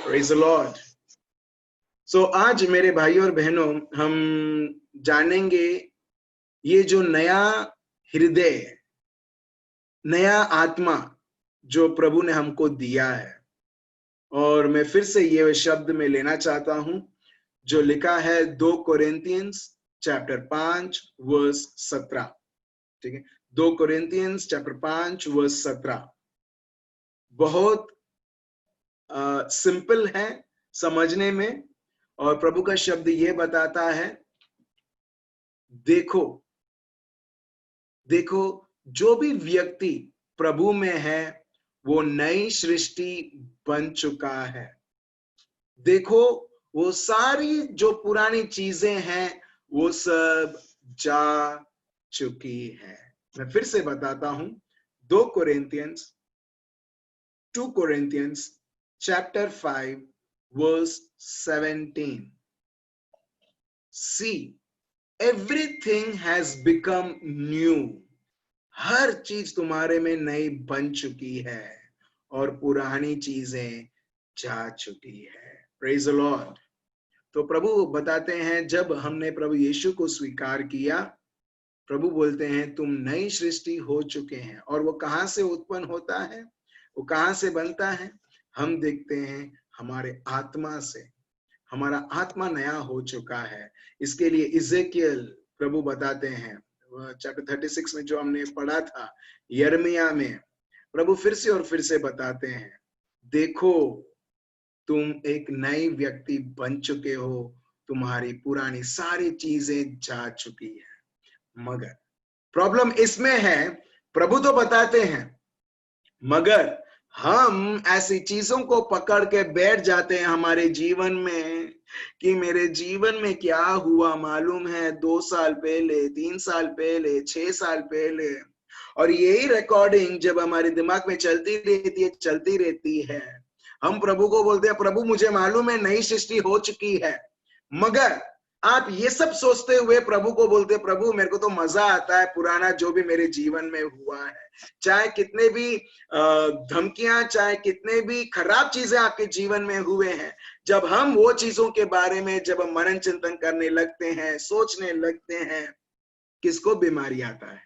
Praise the Lord. So आज मेरे भाई और बहनों हम जानेंगे ये जो नया हृदय, नया आत्मा जो प्रभु ने हमको दिया है। और मैं फिर से ये शब्द में लेना चाहता हूं जो लिखा है 2 कोरिन्थियंस चैप्टर 5 वर्स 17। ठीक है, 2 कोरिन्थियंस चैप्टर 5 वर्स 17 बहुत सिंपल है समझने में। और प्रभु का शब्द ये बताता है, देखो देखो जो भी व्यक्ति प्रभु में है वो नई सृष्टि बन चुका है। देखो वो सारी जो पुरानी चीजें हैं वो सब जा चुकी है। मैं फिर से बताता हूं, 2 कोरिन्थियंस chapter 5 verse 17. See, everything has become new. हर चीज तुम्हारे में नई बन चुकी है और पुरानी चीजें जा चुकी है। Praise the Lord. तो प्रभु बताते हैं जब हमने प्रभु यीशु को स्वीकार किया, प्रभु बोलते हैं तुम नई सृष्टि हो चुके हैं। और वो कहां से उत्पन्न होता है, वो कहां से बनता है? हम देखते हैं हमारे आत्मा से। हमारा आत्मा नया हो चुका है। इसके लिए इज़ेकियल प्रभु बताते हैं चैप्टर 36 में जो हमने पढ़ा था, यिर्मयाह में प्रभु फिर से और फिर से बताते हैं, देखो तुम एक नई व्यक्ति बन चुके हो, तुम्हारी पुरानी सारी चीजें जा चुकी है। मगर प्रॉब्लम इसमें है, प्रभु तो बताते हैं मगर हम ऐसी चीजों को पकड़ के बैठ जाते हैं हमारे जीवन में कि मेरे जीवन में क्या हुआ मालूम है 2 साल पहले, 3 साल पहले, 6 साल पहले। और यही रिकॉर्डिंग जब हमारे दिमाग में चलती रहती है, हम प्रभु को बोलते हैं प्रभु मुझे मालूम है नई सृष्टि हो चुकी है। मगर आप ये सब सोचते हुए प्रभु को बोलते, प्रभु मेरे को तो मजा आता है पुराना जो भी मेरे जीवन में हुआ है, चाहे कितने भी धमकियां, चाहे कितने भी खराब चीजें आपके जीवन में हुए हैं। जब हम वो चीजों के बारे में जब हम मनन चिंतन करने लगते हैं, सोचने लगते हैं, किसको बीमारी आता है?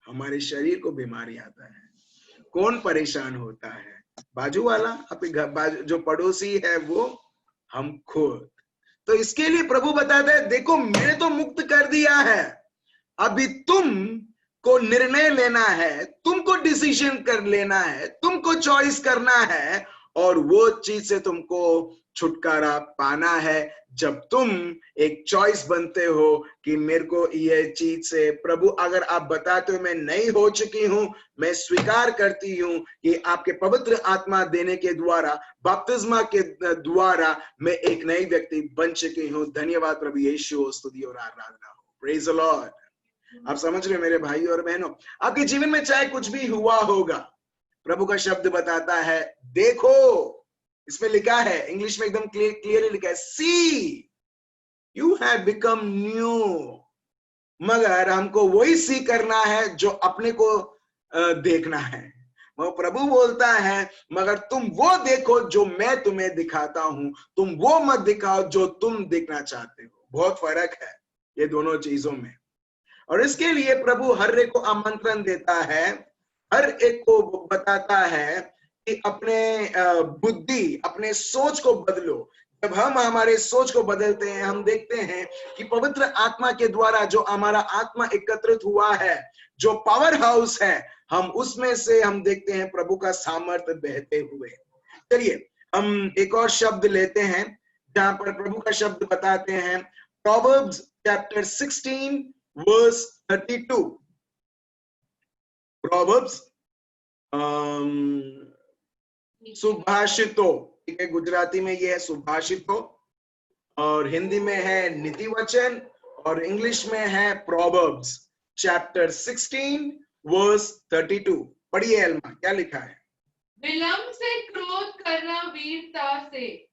हमारे शरीर को बीमारी आता है। कौन परेशान होता है? बाजू वाला, आपके घर जो पड़ोसी है वो, हम खुद। तो इसके लिए प्रभु बताते हैं देखो मैंने तो मुक्त कर दिया है, अभी तुम को निर्णय लेना है, तुमको डिसीजन कर लेना है, तुमको चॉइस करना है और वो चीज से तुमको छुटकारा पाना है। जब तुम एक चॉइस बनते हो कि मेरे को ये चीज से प्रभु अगर आप बताते हो मैं नई हो चुकी हूं, मैं स्वीकार करती हूं कि आपके पवित्र आत्मा देने के द्वारा, बपतिस्मा के द्वारा मैं एक नई व्यक्ति बन चुकी हूं। धन्यवाद प्रभु यीशु, स्तुति और आराधना हो। Praise the Lord. आप समझ रहे मेरे भाई और बहनों, आपके जीवन में चाहे कुछ भी हुआ होगा, प्रभु का शब्द बताता है देखो, इसमें लिखा है इंग्लिश में एकदम क्लियरली लिखा है, सी यू हैव बिकम न्यू। मगर हमको वही सी करना है जो अपने को देखना है। वो प्रभु बोलता है मगर तुम वो देखो जो मैं तुम्हें दिखाता हूं, तुम वो मत दिखाओ जो तुम देखना चाहते हो। बहुत फर्क है ये दोनों चीजों में। और इसके लिए प्रभु हर एक को आमंत्रण देता है, हर एक को बताता है कि अपने बुद्धि, अपने सोच को बदलो। जब हम हमारे सोच को बदलते हैं, हम देखते हैं कि पवित्र आत्मा के द्वारा जो हमारा आत्मा एकत्रित हुआ है, जो पावर हाउस है, हम उसमें से हम देखते हैं प्रभु का सामर्थ्य बहते हुए। चलिए हम एक और शब्द लेते हैं जहां पर प्रभु का शब्द बताते हैं, प्रोवर्ब्स चैप्टर 16 वर्स 32। प्रोवर्ब्स सुभाषितो, ठीक है, गुजराती में ये है सुभाषितो और हिंदी में है नीति वचन और इंग्लिश में है प्रोवर्ब्स चैप्टर 16 वर्स 32। पढ़िए एल्मा, क्या लिखा है? विलंब से क्रोध करना वीरता से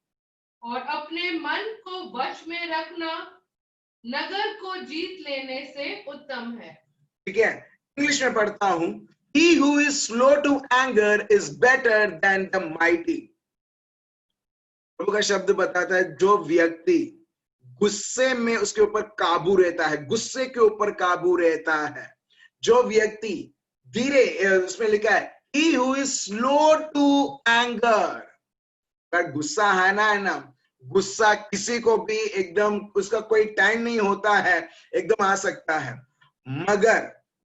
और अपने मन को वश में रखना नगर को जीत लेने से उत्तम है। ठीक है, इंग्लिश में पढ़ता हूं, he who is slow to anger is better than the mighty. प्रभु का शब्द बताता है जो व्यक्ति गुस्से में उसके ऊपर काबू रहता है, गुस्से के ऊपर काबू रहता है, जो व्यक्ति धीरे, उसमें लिखा है he who is slow to anger, अगर गुस्सा है ना, गुस्सा किसी को भी एकदम उसका कोई टाइम नहीं होता है, एकदम आ सकता है, मगर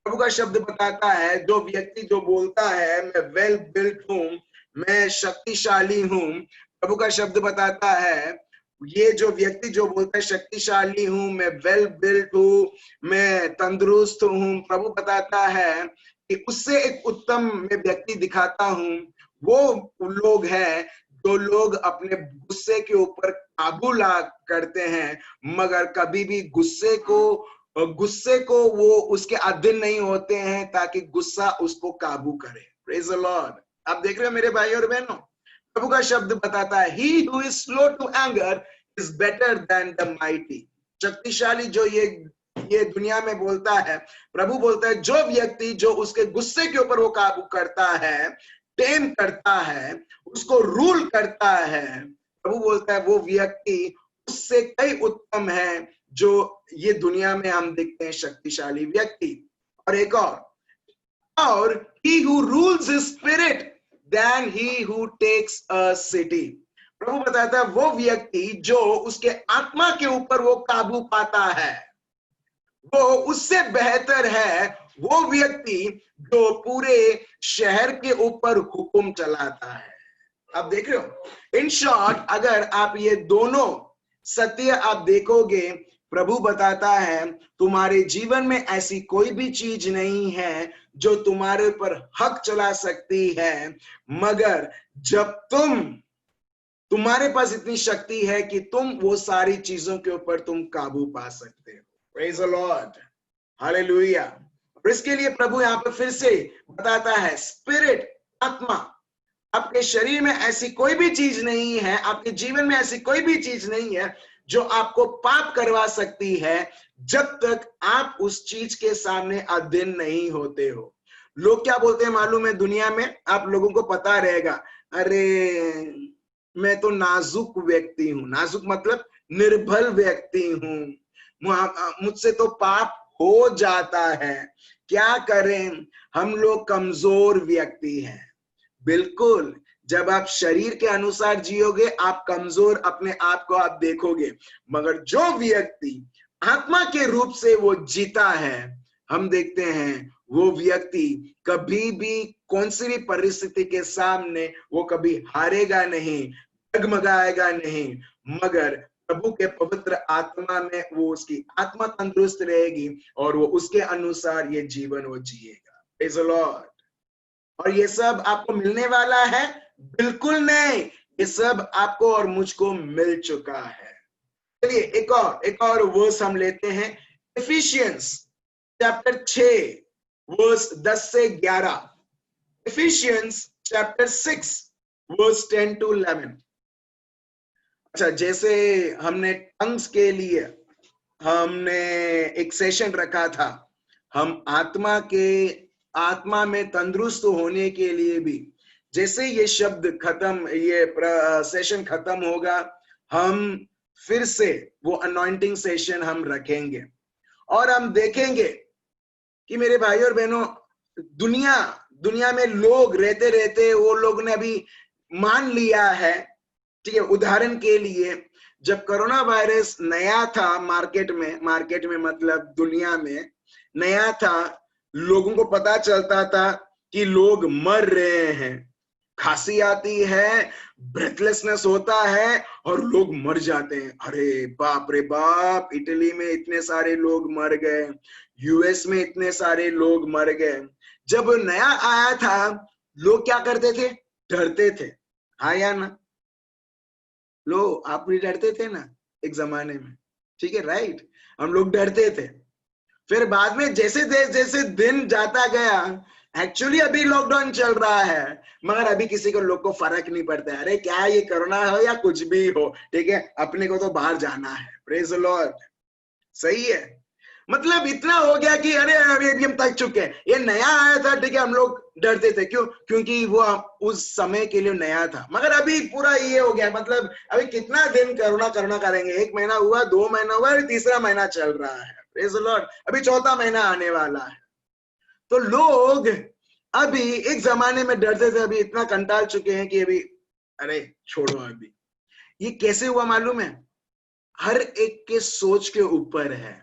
प्रभु का शब्द बताता है जो व्यक्ति जो बोलता है मैं वेल बिल्ट हूं, मैं शक्तिशाली हूं, प्रभु का शब्द बताता है ये जो व्यक्ति जो बोलता है शक्तिशाली हूं, मैं वेल बिल्ट हूं, मैं तंदुरुस्त हूं, प्रभु बताता है कि उससे एक उत्तम मैं व्यक्ति दिखाता हूं। वो लोग हैं जो लोग अपने गुस्से के ऊपर काबू ला करते हैं, मगर कभी भी गुस्से को वो उसके अधीन नहीं होते हैं ताकि गुस्सा उसको काबू करे। Praise the Lord. आप देख रहे हो मेरे भाई और बहनों, प्रभु का शब्द बताता है he who is slow to anger is better than the mighty। शक्तिशाली जो ये दुनिया में बोलता है, प्रभु बोलता है जो व्यक्ति जो उसके गुस्से के ऊपर वो काबू करता है, टेम करता है, उसको रूल करता है, प्रभु बोलता है वो व्यक्ति उससे कई उत्तम है जो ये दुनिया में हम देखते हैं शक्तिशाली व्यक्ति। और एक और he who rules his spirit than he who takes a city। प्रभु बताता है वो व्यक्ति जो उसके आत्मा के ऊपर वो काबू पाता है, वो उससे बेहतर है वो व्यक्ति जो पूरे शहर के ऊपर हुक्म चलाता है। आप देख रहे हो। इन शॉर्ट, अगर आप ये दोनों सत्य आप देखोगे, प्रभु बताता है तुम्हारे जीवन में ऐसी कोई भी चीज नहीं है जो तुम्हारे ऊपर हक चला सकती है, मगर जब तुम्हारे पास इतनी शक्ति है कि तुम वो सारी चीजों के ऊपर तुम काबू पा सकते हो। Praise the Lord, hallelujah. और इसके लिए प्रभु यहाँ पे फिर से बताता है स्पिरिट, आत्मा, आपके शरीर में ऐसी कोई भी चीज नहीं है, आपके जीवन में ऐसी कोई भी चीज नहीं है जो आपको पाप करवा सकती है जब तक आप उस चीज के सामने अधीन नहीं होते हो। लोग क्या बोलते हैं मालूम है, दुनिया में आप लोगों को पता रहेगा, अरे मैं तो नाजुक व्यक्ति हूं। नाजुक मतलब निर्बल व्यक्ति हूं, मुझसे तो पाप हो जाता है, क्या करें, हम लोग कमजोर व्यक्ति हैं। बिल्कुल, जब आप शरीर के अनुसार जियोगे आप कमजोर अपने आप को आप देखोगे, मगर जो व्यक्ति आत्मा के रूप से वो जीता है, हम देखते हैं वो व्यक्ति कभी भी कौन सी भी परिस्थिति के सामने वो कभी हारेगा नहीं, डगमगाएगा नहीं, मगर प्रभु के पवित्र आत्मा में वो उसकी आत्मा तंदुरुस्त रहेगी और वो उसके अनुसार ये जीवन वो जिएगा। Praise the Lord. और ये सब आपको मिलने वाला है? बिल्कुल नहीं, ये सब आपको और मुझको मिल चुका है। चलिए एक और वर्स हम लेते हैं, इफिशियंस चैप्टर 6 वर्स 10 से 11। Ephesians chapter 6 verse 10 to 11। अच्छा, जैसे हमने टंग्स के लिए हमने एक सेशन रखा था, हम आत्मा में तंदुरुस्त होने के लिए भी, जैसे ये शब्द खत्म, ये सेशन खत्म होगा, हम फिर से वो अनॉइंटिंग सेशन हम रखेंगे और हम देखेंगे कि मेरे भाई और बहनों, दुनिया में लोग रहते रहते वो लोग ने अभी मान लिया है, ठीक है। उदाहरण के लिए जब कोरोना वायरस नया था मार्केट में मतलब दुनिया में नया था, लोगों को पता चलता था कि लोग मर रहे हैं, खांसी आती है, ब्रेथलेसनेस होता है और लोग मर जाते हैं। अरे बाप रे बाप, इटली में इतने सारे लोग मर गए, यूएस में इतने सारे लोग मर गए। जब नया आया था लोग क्या करते थे? डरते थे, हाँ या ना? लो, आप भी डरते थे ना एक जमाने में, ठीक है, राइट? हम लोग डरते थे। फिर बाद में जैसे दिन जाता गया, एक्चुअली अभी लॉकडाउन चल रहा है, मगर अभी किसी को लोग को फर्क नहीं पड़ता है, अरे क्या ये कोरोना हो या कुछ भी हो, ठीक है, अपने को तो बाहर जाना है। प्रेज द लॉर्ड, सही है। मतलब इतना हो गया कि अरे अभी हम थक चुके हैं। ये नया आया था, ठीक है, हम लोग डरते थे, क्यों? क्योंकि वो उस समय के लिए नया था। मगर अभी पूरा ये हो गया, मतलब अभी कितना दिन करुणा करुणा करेंगे, 1 महीना हुआ, 2 महीना हुआ, तीसरा महीना चल रहा है, प्रेज द लॉर्ड, अभी चौथा महीना आने वाला है। तो लोग अभी एक जमाने में डरते थे, अभी इतना कंटाल चुके हैं कि अभी अरे छोड़ो। अभी ये कैसे हुआ मालूम है? हर एक के सोच के ऊपर है,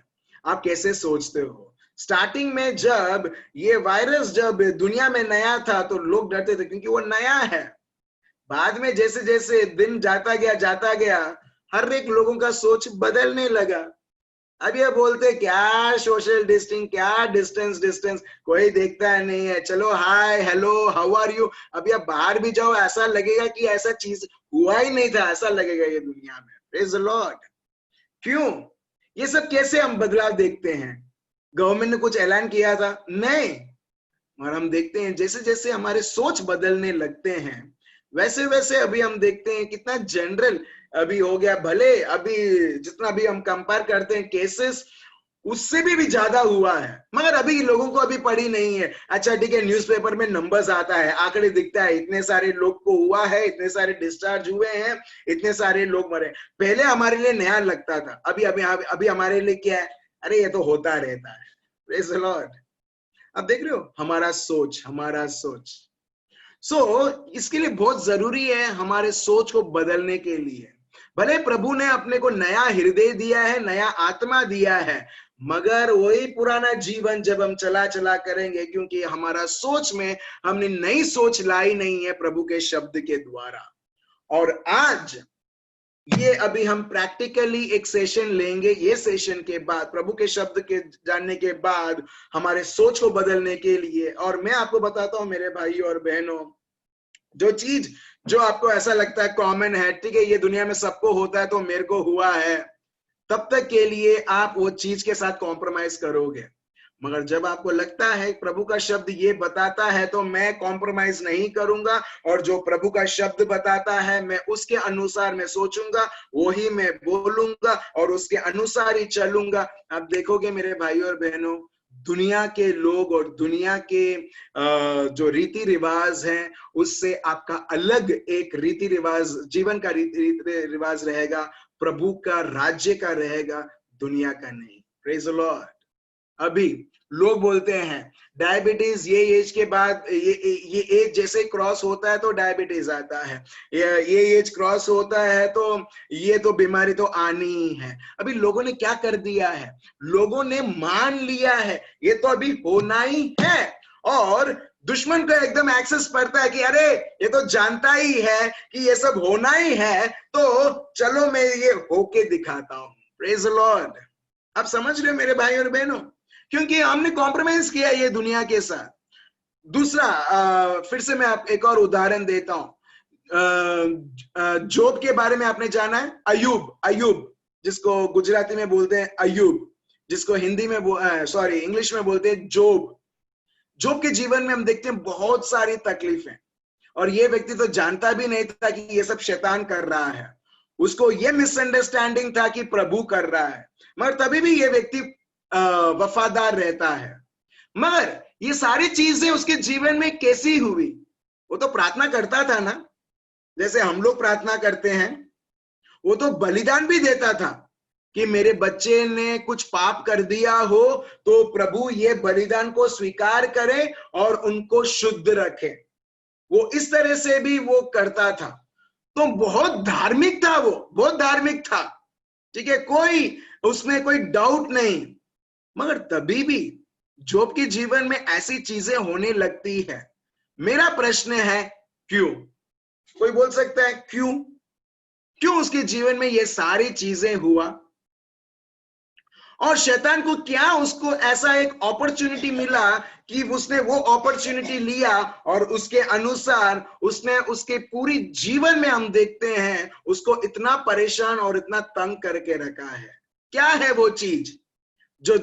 आप कैसे सोचते हो। स्टार्टिंग में जब ये वायरस जब दुनिया में नया था तो लोग डरते थे क्योंकि वो नया है। बाद में जैसे जैसे दिन जाता गया, हर एक लोगों का सोच बदलने लगा। अब ये बोलते क्या सोशल डिस्टेंस, क्या डिस्टेंस डिस्टेंस, कोई देखता नहीं है, चलो hi hello how are you. अब आप बाहर भी जाओ, ऐसा लगेगा कि ऐसा चीज हुआ ही नहीं था, ऐसा लगेगा ये दुनिया में। Praise the Lord. क्यों? ये सब कैसे हम बदलाव देखते हैं? गवर्नमेंट ने कुछ ऐलान किया था? नहीं। और हम देखते हैं जैसे जैसे हमारे सोच बदलने लगते हैं, वैसे वैसे अभी हम देखते हैं कितना जनरल अभी हो गया। भले अभी जितना भी हम कंपेयर करते हैं केसेस, उससे भी ज्यादा हुआ है, मगर अभी लोगों को अभी पड़ी नहीं है। अच्छा ठीक है, न्यूज़पेपर में नंबर्स आता है, आंकड़े दिखता है, इतने सारे लोग को हुआ है, इतने सारे डिस्चार्ज हुए हैं, इतने सारे लोग मरे। पहले हमारे लिए नया लगता था, अभी अभी अभी हमारे लिए क्या है? अरे ये तो होता रहता है। Praise the Lord. अब देख रहे हो हमारा सोच इसके लिए बहुत जरूरी है हमारे सोच को बदलने के लिए। भले प्रभु ने अपने को नया हृदय दिया है, नया आत्मा दिया है, मगर वही पुराना जीवन जब हम चला चला करेंगे, क्योंकि हमारा सोच में हमने नई सोच लाई नहीं है प्रभु के शब्द के द्वारा। और आज ये अभी हम प्रैक्टिकली एक सेशन लेंगे। ये सेशन के बाद, प्रभु के शब्द के जानने के बाद, हमारे सोच को बदलने के लिए, और मैं आपको बताता हूं मेरे भाई और बहनों, जो चीज जो आपको ऐसा लगता है कॉमन है, ठीक है, ये दुनिया में सबको होता है तो मेरे को हुआ है, तब तक के लिए आप वो चीज के साथ कॉम्प्रोमाइज करोगे। मगर जब आपको लगता है प्रभु का शब्द ये बताता है तो मैं कॉम्प्रोमाइज नहीं करूंगा, और जो प्रभु का शब्द बताता है मैं उसके अनुसार मैं सोचूंगा, वही मैं बोलूंगा और उसके अनुसार ही चलूंगा। आप देखोगे मेरे भाई और बहनों, दुनिया के लोग और दुनिया के जो रीति रिवाज हैं, उससे आपका अलग एक रीति रिवाज, जीवन का रीति रिवाज रहेगा, प्रभु का राज्य का रहेगा, दुनिया का नहीं। Praise the Lord. अभी लोग बोलते हैं डायबिटीज ये एज के बाद, ये एज जैसे क्रॉस होता है तो डायबिटीज आता है, ये एज क्रॉस होता है तो ये तो बीमारी तो आनी ही है। अभी लोगों ने क्या कर दिया है? लोगों ने मान लिया है ये तो अभी होना ही है, और दुश्मन को एकदम एक्सेस पड़ता है कि अरे ये तो जानता ही है कि ये सब होना ही है, तो चलो मैं ये होके दिखाता हूं। Praise the Lord. आप समझ रहे हो मेरे भाई और बहनों? क्योंकि हमने कॉम्प्रोमाइज किया ये दुनिया के साथ। दूसरा, फिर से मैं आप एक और उदाहरण देता हूं। जोब के बारे में आपने जाना है? अयूब जिसको गुजराती में बोलते हैं अयूब, जिसको हिंदी में सॉरी इंग्लिश में बोलते हैं जोब के जीवन में हम देखते हैं बहुत सारी तकलीफें, और ये व्यक्ति तो जानता भी नहीं था कि ये सब शैतान कर रहा है। उसको ये मिसअंडरस्टैंडिंग था कि प्रभु कर रहा है, मगर तभी भी ये व्यक्ति वफादार रहता है। मगर ये सारी चीजें उसके जीवन में कैसी हुई? वो तो प्रार्थना करता था ना, जैसे हम लोग प्रार्थना करते हैं। वो तो बलिदान भी देता था कि मेरे बच्चे ने कुछ पाप कर दिया हो तो प्रभु ये बलिदान को स्वीकार करे और उनको शुद्ध रखे। वो इस तरह से भी वो करता था। तो बहुत धार्मिक था, वो बहुत धार्मिक था, ठीक है, कोई उसमें कोई डाउट नहीं। मगर तभी भी जोब के जीवन में ऐसी चीजें होने लगती है। मेरा प्रश्न है क्यों? कोई बोल सकता है क्यों उसके जीवन में ये सारी चीजें हुआ? और शैतान को क्या उसको ऐसा एक अपॉर्चुनिटी मिला कि उसने वो अपॉर्चुनिटी लिया, और उसके अनुसार उसने उसके पूरी जीवन में हम देखते हैं उसको इतना परेशान और इतना तंग करके रखा है। क्या है वो चीज जो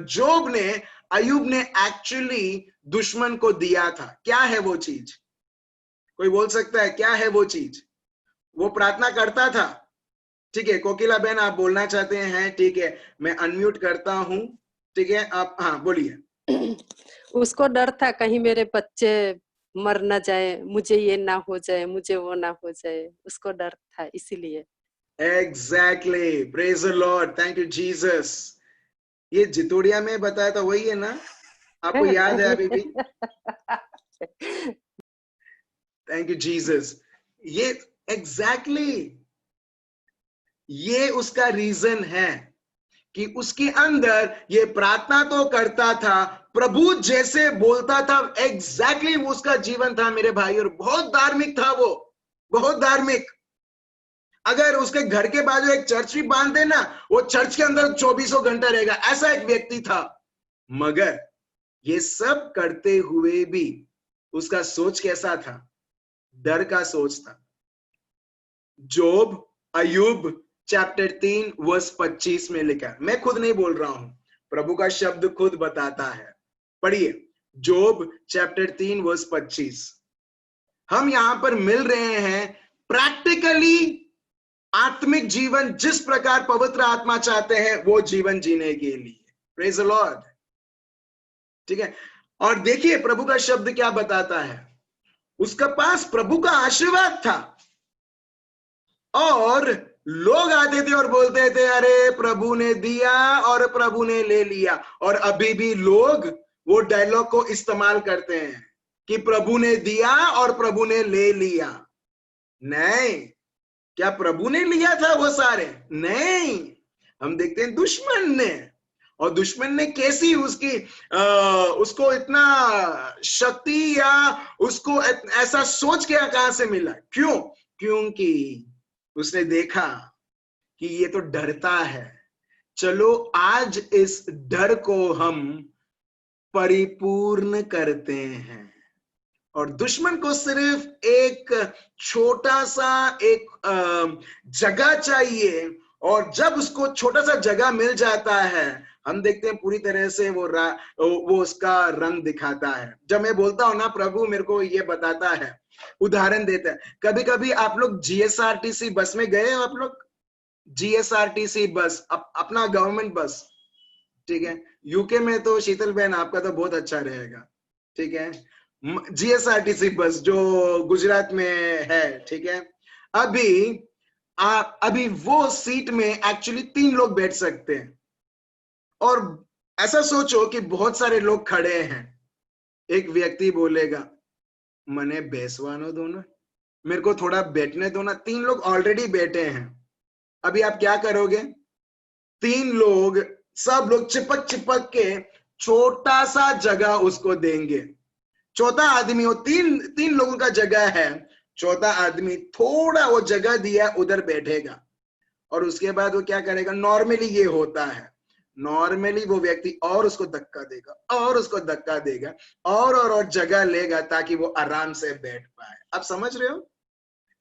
जोब ने, अयूब ने एक्चुअली दुश्मन को दिया था? क्या है वो चीज? कोई बोल सकता है क्या है वो चीज? वो प्रार्थना करता था, ठीक है, कोकिला बहन आप बोलना चाहते हैं? ठीक है, मैं अनम्यूट करता हूँ। ठीक है, आप हाँ बोलिए। उसको डर था कहीं मेरे बच्चे मर ना जाए, मुझे ये ना हो जाए, मुझे वो ना हो जाए, उसको डर था इसीलिए। Exactly, praise the Lord, thank you Jesus. ये जितोड़िया में बताया था वही है ना? आपको याद है अभी भी? Thank you Jesus. ये एग्जैक्टली ये उसका रीजन है कि उसके अंदर ये प्रार्थना तो करता था, प्रभु जैसे बोलता था, एग्जैक्टली वो उसका जीवन था मेरे भाई। और बहुत धार्मिक था वो, बहुत धार्मिक। अगर उसके घर के बाजू एक चर्च भी बांध देना, वो चर्च के अंदर 24 घंटा रहेगा, ऐसा एक व्यक्ति था। मगर ये सब करते हुए भी उसका सोच कैसा था? डर का सोच था। जोब, अयूब चैप्टर 3 वर्स 25 में लिखा है, मैं खुद नहीं बोल रहा हूं, प्रभु का शब्द खुद बताता है। पढ़िए, जोब चैप्टर 3 वर्स 25। हम यहां पर मिल रहे हैं प्रैक्टिकली आत्मिक जीवन, जिस प्रकार पवित्र आत्मा चाहते हैं वो जीवन जीने के लिए। Praise the Lord. ठीक है, और देखिए प्रभु का शब्द क्या बताता है। उसके पास प्रभु का आशीर्वाद था और लोग आते थे और बोलते थे, अरे प्रभु ने दिया और प्रभु ने ले लिया। और अभी भी लोग वो डायलॉग को इस्तेमाल करते हैं कि प्रभु ने दिया और प्रभु ने ले लिया। नहीं, क्या प्रभु ने लिया था वो सारे? नहीं, हम देखते हैं दुश्मन ने। और दुश्मन ने कैसी उसको इतना शक्ति या उसको ऐसा सोच के कहां से मिला? क्यों? क्योंकि उसने देखा कि ये तो डरता है, चलो आज इस डर को हम परिपूर्ण करते हैं। और दुश्मन को सिर्फ एक छोटा सा एक जगह चाहिए, और जब उसको छोटा सा जगह मिल जाता है, हम देखते हैं पूरी तरह से वो उसका रंग दिखाता है। जब मैं बोलता हूं ना प्रभु मेरे को ये बताता है, उदाहरण देता है, कभी कभी आप लोग जीएसआरटीसी बस में गए हो? आप लोग जीएसआरटीसी बस, अपना गवर्नमेंट बस, ठीक है। यूके में तो शीतल बहन आपका तो बहुत अच्छा रहेगा, ठीक है। जीएसआरटीसी बस जो गुजरात में है, ठीक है। अभी वो सीट में एक्चुअली 3 लोग बैठ सकते हैं। और ऐसा सोचो कि बहुत सारे लोग खड़े हैं, एक व्यक्ति बोलेगा मने बेसवानो दो ना, मेरे को थोड़ा बैठने दो ना। 3 लोग ऑलरेडी बैठे हैं, अभी आप क्या करोगे? 3 लोग, सब लोग चिपक चिपक के छोटा सा जगह उसको देंगे। चौथा आदमी, वो तीन लोगों का जगह है, चौथा आदमी थोड़ा वो जगह दिया उधर बैठेगा। और उसके बाद वो क्या करेगा? नॉर्मली ये होता है, नॉर्मली वो व्यक्ति और उसको धक्का देगा और उसको धक्का देगा और जगह लेगा ताकि वो आराम से बैठ पाए। आप समझ रहे हो?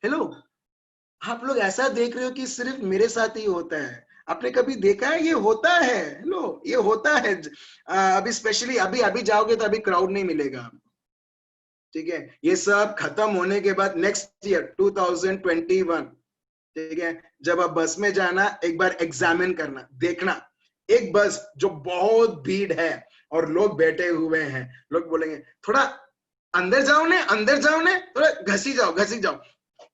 हेलो, आप लोग ऐसा देख रहे हो कि सिर्फ मेरे साथ ही होता है? आपने कभी देखा है? ये होता है। हेलो, ये होता है। अभी स्पेशली अभी जाओगे तो अभी क्राउड नहीं मिलेगा, ठीक है। ये सब खत्म होने के बाद नेक्स्ट ईयर 2021, ठीक है, जब आप बस में जाना, एक बार एग्जामिन करना, देखना एक बस जो बहुत भीड़ है और लोग बैठे हुए हैं, लोग बोलेंगे थोड़ा अंदर जाओ ने, अंदर जाओ ने, थोड़ा घसी जाओ,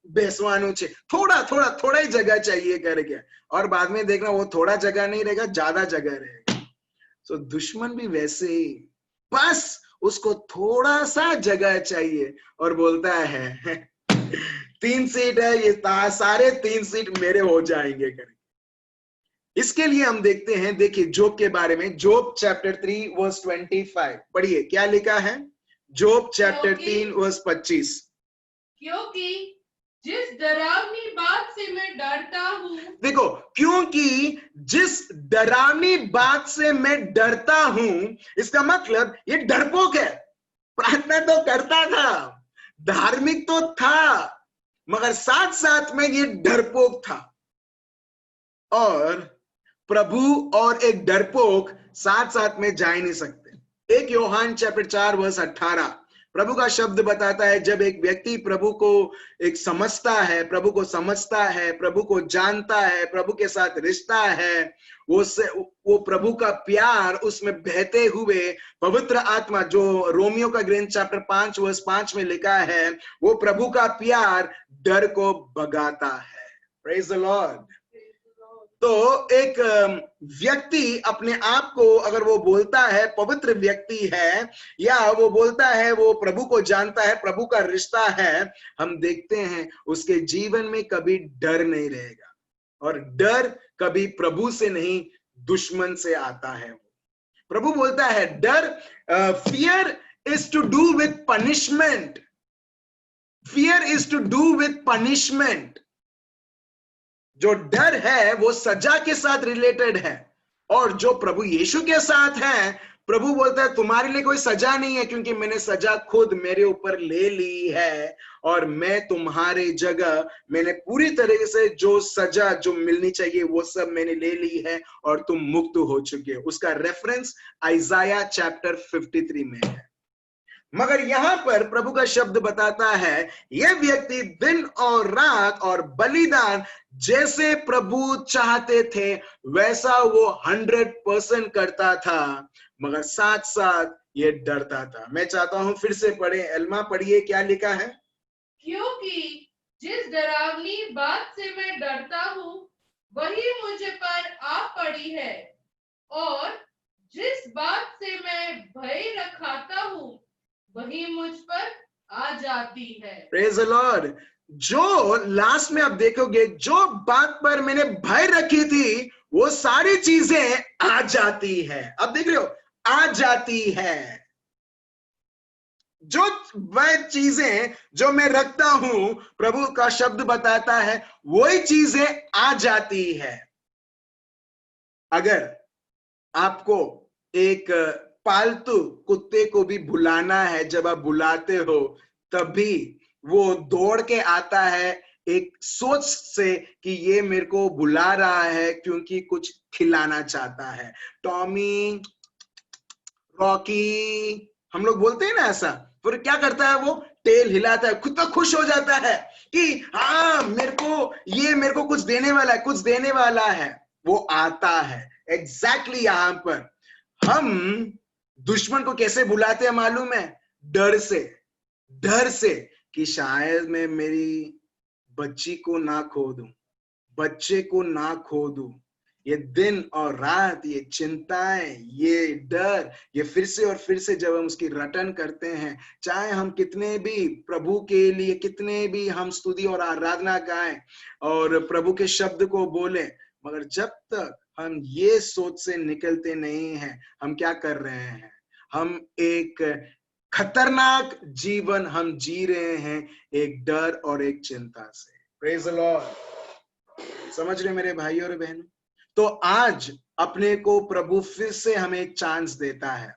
बेसवानु छे, थोड़ा ही जगह चाहिए करके। और बाद में देखना वो थोड़ा जगह नहीं रहेगा, ज्यादा जगह रहेगा। तो दुश्मन भी वैसे ही, बस उसको थोड़ा सा जगह चाहिए और बोलता है 3 सीट है, ये सारे 3 सीट मेरे हो जाएंगे करके। इसके लिए हम देखते हैं, देखिए जोब के बारे में, जोब चैप्टर 3 वर्स 25 पढ़िए, क्या लिखा है? जोब चैप्टर 3 वर्स 25। क्योंकि जिस डरावनी बात से मैं डरता हूं, देखो, क्योंकि जिस डरावनी बात से मैं डरता हूं, इसका मतलब ये डरपोक है। प्रार्थना तो करता था, धार्मिक तो था, मगर साथ साथ में ये डरपोक था। और प्रभु और एक डरपोक साथ साथ में जा ही नहीं सकते। एक यूहन्ना चैप्टर 4 वर्स 18, प्रभु का शब्द बताता है जब एक व्यक्ति प्रभु को एक समझता है, प्रभु को समझता है, प्रभु को जानता है, प्रभु के साथ रिश्ता है, वो प्रभु का प्यार उसमें बहते हुए पवित्र आत्मा, जो रोमियो का ग्रंथ चैप्टर 5 वर्स 5 में लिखा है, वो प्रभु का प्यार डर को भगाता है। Praise the Lord. तो एक व्यक्ति अपने आप को अगर वो बोलता है पवित्र व्यक्ति है, या वो बोलता है वो प्रभु को जानता है, प्रभु का रिश्ता है, हम देखते हैं उसके जीवन में कभी डर नहीं रहेगा। और डर कभी प्रभु से नहीं, दुश्मन से आता है। प्रभु बोलता है डर, fear is to do with punishment, fear is to do with punishment. जो डर है वो सजा के साथ रिलेटेड है, और जो प्रभु यीशु के साथ है, प्रभु बोलता है तुम्हारे लिए कोई सजा नहीं है, क्योंकि मैंने सजा खुद मेरे ऊपर ले ली है, और मैं तुम्हारे जगह मैंने पूरी तरीके से जो सजा जो मिलनी चाहिए वो सब मैंने ले ली है, और तुम मुक्त हो चुके हो। उसका रेफरेंस आइजाया चैप्टर 53 में है। मगर यहां पर प्रभु का शब्द बताता है यह व्यक्ति दिन और रात और बलिदान जैसे प्रभु चाहते थे वैसा वो 100% करता था, मगर साथ साथ ये डरता था। मैं चाहता हूं फिर से पढ़े, एल्मा पढ़िए क्या लिखा है। क्योंकि जिस डरावनी बात से मैं डरता हूं वही मुझे पर आ पड़ी है, और जिस बात से मैं भय रखाता हूं वही मुझ पर आ जाती है। Praise the Lord. जो लास्ट में आप देखोगे, जो बात पर मैंने भय रखी थी वो सारी चीजें आ जाती है। अब देख रहे हो, आ जाती है। जो वह चीजें जो मैं रखता हूं, प्रभु का शब्द बताता है वही चीजें आ जाती है। अगर आपको एक पालतू कुत्ते को भी बुलाना है, जब आप बुलाते हो तभी वो दौड़ के आता है एक सोच से कि ये मेरे को बुला रहा है क्योंकि कुछ खिलाना चाहता है। टॉमी, रॉकी, हम लोग बोलते हैं ना ऐसा। फिर क्या करता है वो, टेल हिलाता है, खुद तो खुश हो जाता है कि हाँ मेरे को कुछ देने वाला है, कुछ देने वाला है। वो आता है। एग्जैक्टली यहां पर हम दुश्मन को कैसे बुलाते हैं मालूम है? डर से कि शायद मैं मेरी बच्ची को ना खो दूं, बच्चे को ना खो दूं। ये दिन और रात, ये चिंताएं, ये डर, ये फिर से और फिर से जब हम उसकी रटन करते हैं, चाहे हम कितने भी प्रभु के लिए कितने भी हम स्तुति और आराधना गाएं और प्रभु के शब्द को बोले, मगर जब तक हम ये सोच से निकलते नहीं हैं, हम क्या कर रहे हैं? हम एक खतरनाक जीवन हम जी रहे हैं, एक डर और एक चिंता से। Praise the Lord. समझ रहे मेरे भाई और बहनों? तो आज अपने को प्रभु फिर से हमें एक चांस देता है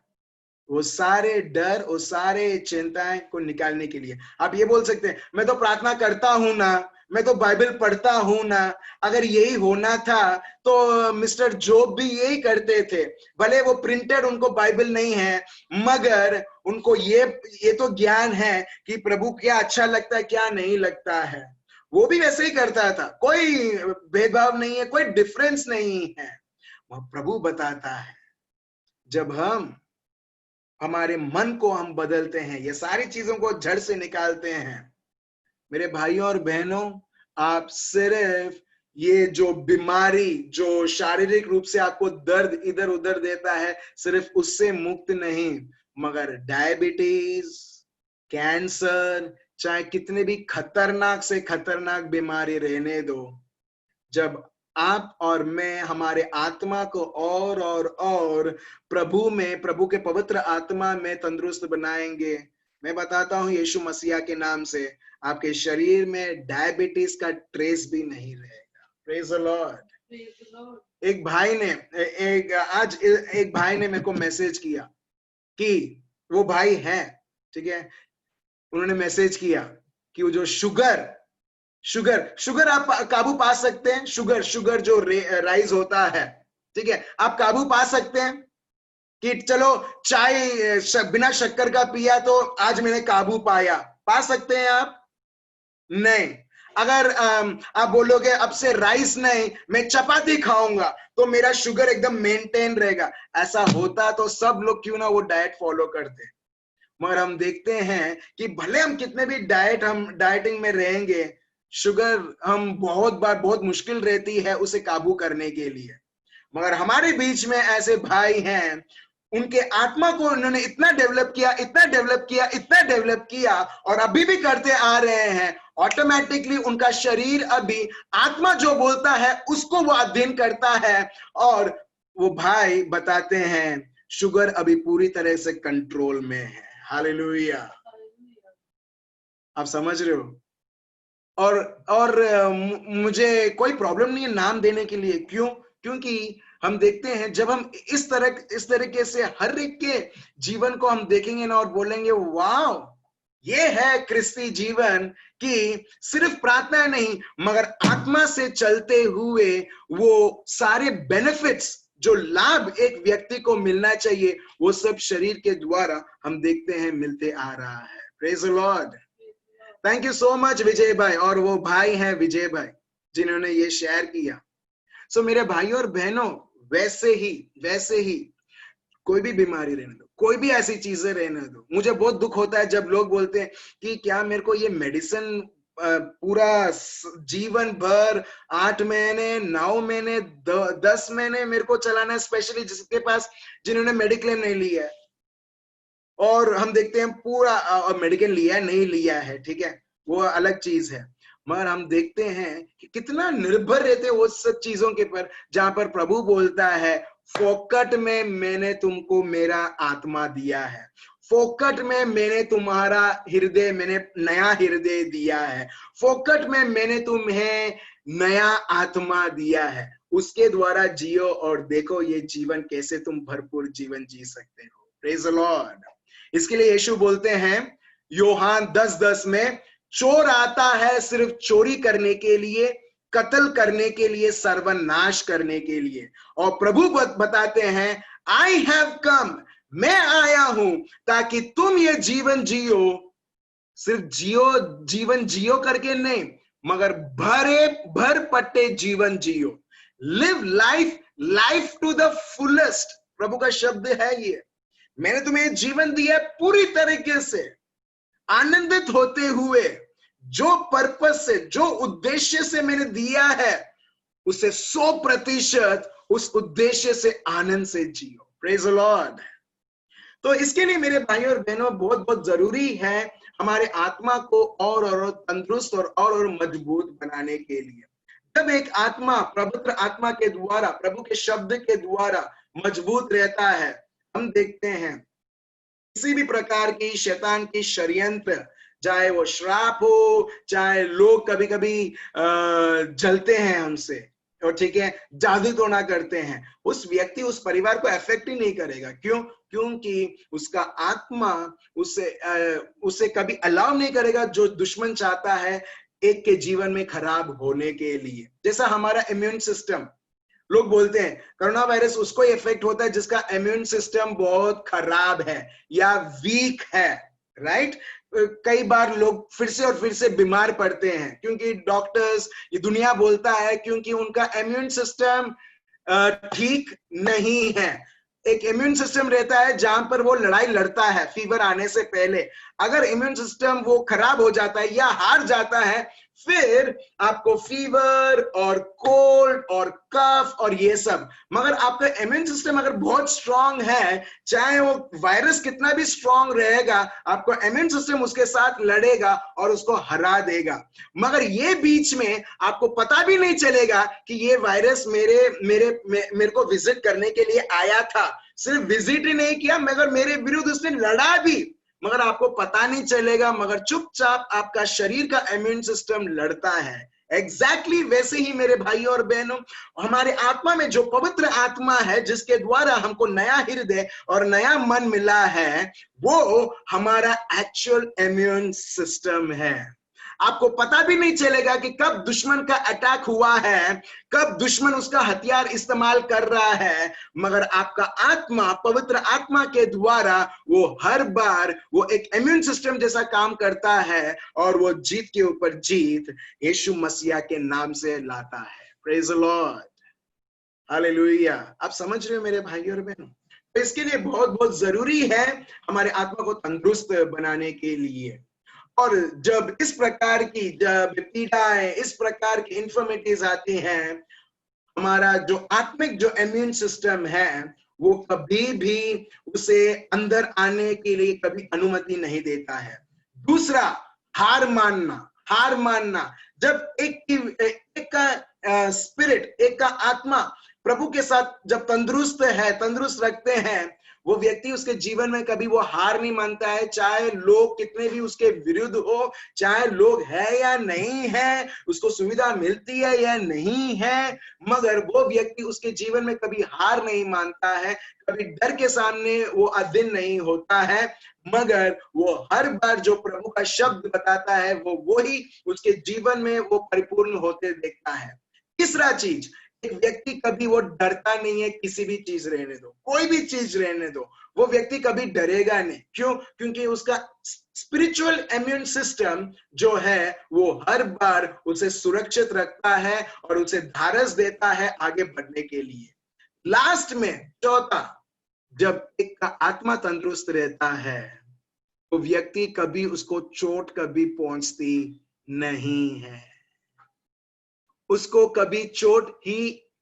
वो सारे डर, वो सारे चिंताएं को निकालने के लिए। आप ये बोल सकते हैं मैं तो प्रार्थना करता हूं ना, मैं तो बाइबल पढ़ता हूं ना। अगर यही होना था तो मिस्टर जॉब भी यही करते थे। भले वो प्रिंटेड उनको बाइबल नहीं है, मगर उनको ये तो ज्ञान है कि प्रभु क्या अच्छा लगता है, क्या नहीं लगता है। वो भी वैसे ही करता था, कोई भेदभाव नहीं है, कोई डिफरेंस नहीं है। वह प्रभु बताता है जब हम हमारे मन को हम बदलते हैं, ये सारी चीजों को जड़ से निकालते हैं, मेरे भाइयों और बहनों, आप सिर्फ ये जो बीमारी जो शारीरिक रूप से आपको दर्द इधर उधर देता है, सिर्फ उससे मुक्त नहीं, मगर डायबिटीज, कैंसर, चाहे कितने भी खतरनाक से खतरनाक बीमारी रहने दो, जब आप और मैं हमारे आत्मा को और प्रभु में, प्रभु के पवित्र आत्मा में तंदुरुस्त बनाएंगे, मैं बताता हूं यीशु मसीहा के नाम से आपके शरीर में डायबिटीज का ट्रेस भी नहीं रहेगा। Praise the Lord. एक भाई ने मेरे को मैसेज किया कि वो भाई है, ठीक है, उन्होंने मैसेज किया कि वो जो शुगर आप काबू पा सकते हैं। शुगर जो राइज होता है, ठीक है, आप काबू पा सकते हैं कि चलो चाय बिना शक्कर का पिया तो आज मैंने काबू पाया, पा सकते हैं आप? नहीं। अगर आप बोलोगे अब से राइस नहीं, मैं चपाती खाऊंगा तो मेरा शुगर एकदम मेंटेन रहेगा, ऐसा होता तो सब लोग क्यों ना वो डाइट फॉलो करते। मगर हम देखते हैं कि भले हम कितने भी डाइटिंग में रहेंगे, शुगर हम बहुत बार बहुत मुश्किल रहती है उसे काबू करने के लिए। मगर हमारे बीच में ऐसे भाई हैं, उनके आत्मा को उन्होंने इतना डेवलप किया, इतना डेवलप किया, इतना डेवलप किया, और अभी भी करते आ रहे हैं। ऑटोमेटिकली उनका शरीर अभी आत्मा जो बोलता है उसको वो अधीन करता है, और वो भाई बताते हैं शुगर अभी पूरी तरह से कंट्रोल में है। हालेलुया, आप समझ रहे हो? और मुझे कोई प्रॉब्लम नहीं है नाम देने के लिए। क्यों? क्योंकि हम देखते हैं जब हम इस तरीके से हर एक के जीवन को हम देखेंगे ना और बोलेंगे वाह, ये है क्रिस्ती जीवन, कि सिर्फ प्रार्थना नहीं मगर आत्मा से चलते हुए वो सारे बेनिफिट्स, जो लाभ एक व्यक्ति को मिलना चाहिए, वो सब शरीर के द्वारा हम देखते हैं मिलते आ रहा है। Praise the Lord. Thank you so much Vijay भाई, और वो भाई हैं विजय भाई जिन्होंने ये शेयर किया। सो मेरे भाई और बहनों, वैसे ही कोई भी बीमारी रहने दो, कोई भी ऐसी चीजें रहने दो। मुझे बहुत दुख होता है जब लोग बोलते हैं कि क्या मेरे को ये मेडिसिन पूरा जीवन भर 8 महीने 9 महीने 10 महीने मेरे को चलाना है, स्पेशली जिसके पास जिन्होंने मेडिक्लेम नहीं लिया है। और हम देखते हैं पूरा मेडिकल लिया है नहीं लिया है, ठीक है, वो अलग चीज है। मगर हम देखते हैं कि कितना निर्भर रहते हैं वो सब चीजों के पर, जहां पर प्रभु बोलता है फोकट में मैंने तुमको मेरा आत्मा दिया है, फोकट में मैंने तुम्हारा हृदय, मैंने नया हृदय दिया है, फोकट में मैंने तुम्हें नया आत्मा दिया है, उसके द्वारा जियो और देखो ये जीवन कैसे तुम भरपूर जीवन जी सकते हो। Praise the Lord. इसके लिए यीशु बोलते हैं यूहन्ना 10:10 में, चोर आता है सिर्फ चोरी करने के लिए, कत्ल करने के लिए, सर्वनाश करने के लिए। और प्रभु बताते हैं आई हैव कम, मैं आया हूं ताकि तुम ये जीवन जियो, सिर्फ जीवन जियो करके नहीं मगर भर पट्टे जीवन जियो। Live life to the fullest, प्रभु का शब्द है ये। मैंने तुम्हें जीवन दिया पूरी तरीके से आनंदित होते हुए, जो पर्पस से, जो उद्देश्य से मैंने दिया है उसे 100% उस उद्देश्य से आनंद से जियो। Praise the Lord. तो इसके लिए मेरे भाइयों और बहनों बहुत बहुत जरूरी है हमारे आत्मा को और तंदुरुस्त और मजबूत बनाने के लिए। जब एक आत्मा पवित्र आत्मा के द्वारा, प्रभु के शब्द के द्वारा मजबूत रहता है, हम देखते हैं किसी भी प्रकार की शैतान की षड्यंत्र, चाहे वो श्राप हो, चाहे लोग कभी कभी जलते हैं हमसे, और ठीक है जादू टोना करते हैं, उस व्यक्ति उस परिवार को अफेक्ट ही नहीं करेगा। क्यों? क्योंकि उसका आत्मा उसे कभी अलाउ नहीं करेगा जो दुश्मन चाहता है एक के जीवन में खराब होने के लिए। जैसा हमारा इम्यून सिस्टम, लोग बोलते हैं कोरोना वायरस उसको इफेक्ट होता है जिसका इम्यून सिस्टम बहुत खराब है या वीक है, राइट। कई बार लोग फिर से बीमार पड़ते हैं क्योंकि डॉक्टर्स, ये दुनिया बोलता है क्योंकि उनका इम्यून सिस्टम ठीक नहीं है। एक इम्यून सिस्टम रहता है जहां पर वो लड़ाई लड़ता है फीवर आने से पहले। अगर इम्यून सिस्टम वो खराब हो जाता है या हार जाता है, फिर आपको फीवर और कोल्ड और कफ और ये सब। मगर आपका इम्यून सिस्टम अगर बहुत स्ट्रांग है, चाहे वो वायरस कितना भी स्ट्रांग रहेगा, आपका इम्यून सिस्टम उसके साथ लड़ेगा और उसको हरा देगा। मगर ये बीच में आपको पता भी नहीं चलेगा कि ये वायरस मेरे को विजिट करने के लिए आया था। सिर्फ विजिट ही नहीं किया मगर मेरे विरुद्ध उसने लड़ा भी, मगर आपको पता नहीं चलेगा। मगर चुपचाप आपका शरीर का इम्यून सिस्टम लड़ता है। एग्जैक्टली वैसे ही मेरे भाइयों और बहनों, हमारे आत्मा में जो पवित्र आत्मा है जिसके द्वारा हमको नया हृदय और नया मन मिला है, वो हमारा एक्चुअल इम्यून सिस्टम है। आपको पता भी नहीं चलेगा कि कब दुश्मन का अटैक हुआ है, कब दुश्मन उसका हथियार इस्तेमाल कर रहा है, मगर आपका आत्मा, पवित्र आत्मा के द्वारा वो हर बार वो एक इम्यून सिस्टम जैसा काम करता है और वो जीत के ऊपर जीत यीशु मसीह के नाम से लाता है। Praise the Lord, hallelujah. आप समझ रहे हो मेरे भाई और बहनों? तो इसके लिए बहुत बहुत जरूरी है हमारे आत्मा को तंदुरुस्त बनाने के लिए। और जब इस प्रकार की जब पीड़ाएं, इस प्रकार की इंफॉर्मेटिव आती हैं, हमारा जो आत्मिक जो इम्यून सिस्टम है वो कभी भी उसे अंदर आने के लिए कभी अनुमति नहीं देता है। दूसरा, हार मानना। हार मानना, जब एक का स्पिरिट, एक का आत्मा प्रभु के साथ जब तंदुरुस्त रखते हैं, वो व्यक्ति उसके जीवन में कभी वो हार नहीं मानता है, चाहे लोग कितने भी उसके विरुद्ध हो, चाहे लोग है या नहीं है, उसको सुविधा मिलती है या नहीं है, मगर वो व्यक्ति उसके जीवन में कभी हार नहीं मानता है, कभी डर के सामने वो अधीन नहीं होता है, मगर वो हर बार जो प्रभु का शब्द बताता है वो ही उसके जीवन में वो परिपूर्ण होते देखता है। तीसरा चीज, एक व्यक्ति कभी वो डरता नहीं है, किसी भी चीज रहने दो, कोई भी चीज रहने दो, वो व्यक्ति कभी डरेगा नहीं। क्यों? क्योंकि उसका स्पिरिचुअल इम्यून सिस्टम जो है वो हर बार उसे सुरक्षित रखता है और उसे धारस देता है आगे बढ़ने के लिए। लास्ट में चौथा, जब एक का आत्मा तंदुरुस्त रहता है तो व्यक्ति कभी उसको चोट कभी पहुंचती नहीं है, उसको कभी चोट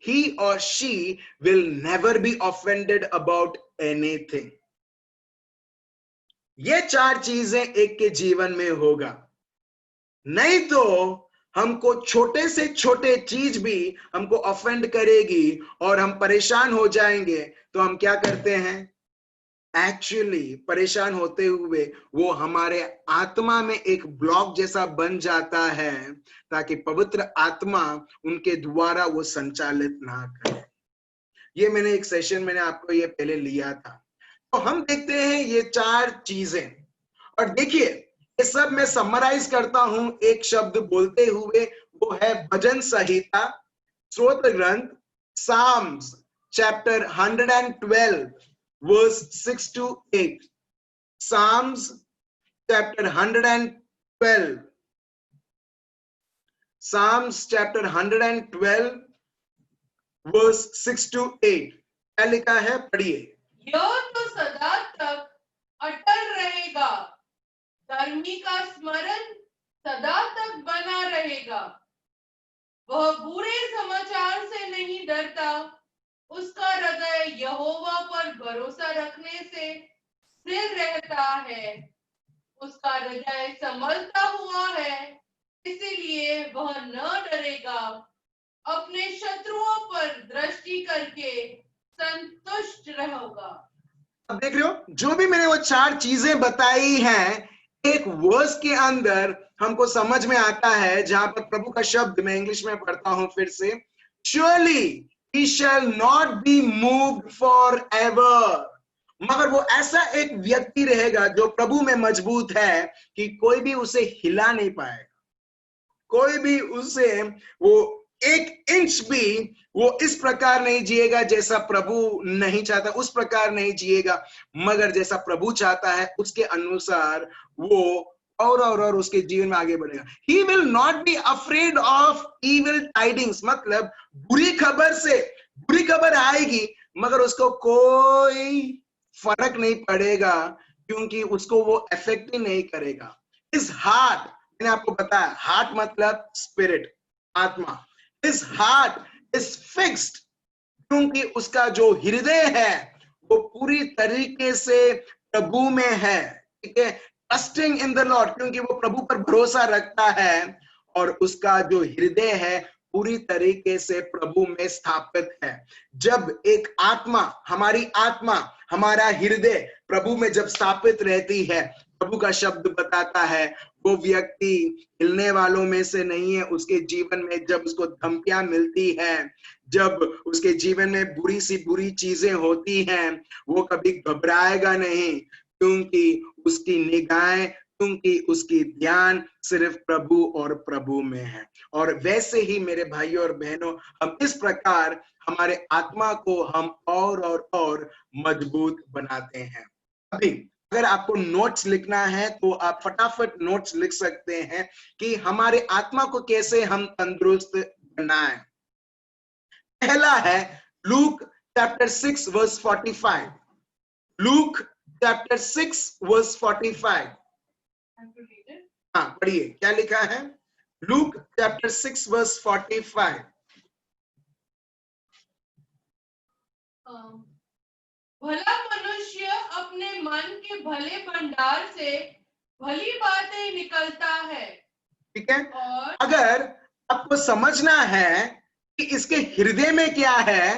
he or she will never be offended about anything। ये चार चीजें एक के जीवन में होगा, नहीं तो हमको छोटे से छोटे चीज भी हमको ऑफेंड करेगी और हम परेशान हो जाएंगे। तो हम क्या करते हैं? एक्चुअली परेशान होते हुए वो हमारे आत्मा में एक ब्लॉक जैसा बन जाता है ताकि पवित्र आत्मा उनके द्वारा वो संचालित ना करे। ये मैंने एक सेशन मैंने आपको ये पहले लिया था। तो हम देखते हैं ये चार चीजें, और देखिए ये सब मैं समराइज करता हूं एक शब्द बोलते हुए, वो है भजन संहिता, स्तोत्र ग्रंथ, Sam's chapter 112 verse 6 to 8। Psalms chapter 112, Psalms chapter 112 verse 6 to 8। क्या लिखा है? पढ़िए। यह तो सदा तक अटल रहेगा, धर्मी का स्मरण सदा तक बना रहेगा। वह बुरे समाचार से नहीं डरता, उसका हृदय यहोवा पर भरोसा रखने से स्थिर रहता है। उसका हृदय संभलता हुआ है, इसीलिए वह न डरेगा। अपने शत्रुओं पर दृष्टि करके संतुष्ट रहेगा। अब देख रहे हो, जो भी मैंने वो चार चीजें बताई हैं, एक वर्स के अंदर हमको समझ में आता है, जहां पर प्रभु का शब्द मैं इंग्लिश में पढ़ता हूं फिर से, surely he shall not be moved forever। मगर वो ऐसा एक व्यक्ति रहेगा जो प्रभु में मजबूत है कि कोई भी उसे हिला नहीं पाएगा, कोई भी उसे वो एक इंच भी वो इस प्रकार नहीं जिएगा जैसा प्रभु नहीं चाहता, उस प्रकार नहीं जिएगा, मगर जैसा प्रभु चाहता है उसके अनुसार वो और उसके जीवन में आगे बढ़ेगा। He will not be afraid of evil tidings, मतलब बुरी खबर से, बुरी खबर आएगी मगर उसको कोई फर्क नहीं पड़ेगा, क्योंकि उसको वो अफेक्ट ही नहीं करेगा। His heart, मैंने आपको बताया, हार्ट मतलब स्पिरिट, आत्मा। His heart is fixed, क्योंकि उसका जो हृदय है वो पूरी तरीके से प्रभु में है, ठीक है। ट्रस्टिंग इन द लॉर्ड, क्योंकि वो प्रभु पर भरोसा रखता है और उसका जो हृदय है पूरी तरीके से प्रभु में स्थापित है। जब एक आत्मा, हमारी आत्मा, हमारा हृदय प्रभु में जब स्थापित रहती है, प्रभु का शब्द बताता है वो व्यक्ति हिलने वालों में से नहीं है। उसके जीवन में जब उसको धमकियां मिलती है, जब उसके जीवन में बुरी सी बुरी चीजें होती हैं, वो कभी घबराएगा नहीं, क्योंकि उसकी निगाहें क्योंकि उसकी ध्यान सिर्फ प्रभु और प्रभु में है। और वैसे ही मेरे भाइयों और बहनों, हम इस प्रकार हमारे आत्मा को हम और मजबूत बनाते हैं। अभी अगर आपको नोट्स लिखना है तो आप फटाफट नोट्स लिख सकते हैं कि हमारे आत्मा को कैसे हम तंदुरुस्त बनाएं। पहला है Luke chapter 6 verse 45। Luke chapter 6 verse 45। हाँ, पढ़िए क्या लिखा है। Luke chapter 6 verse 45। भला मनुष्य अपने मन के भले भंडार से भली बातें निकलता है। ठीक है, और अगर आपको समझना है कि इसके हृदय में क्या है,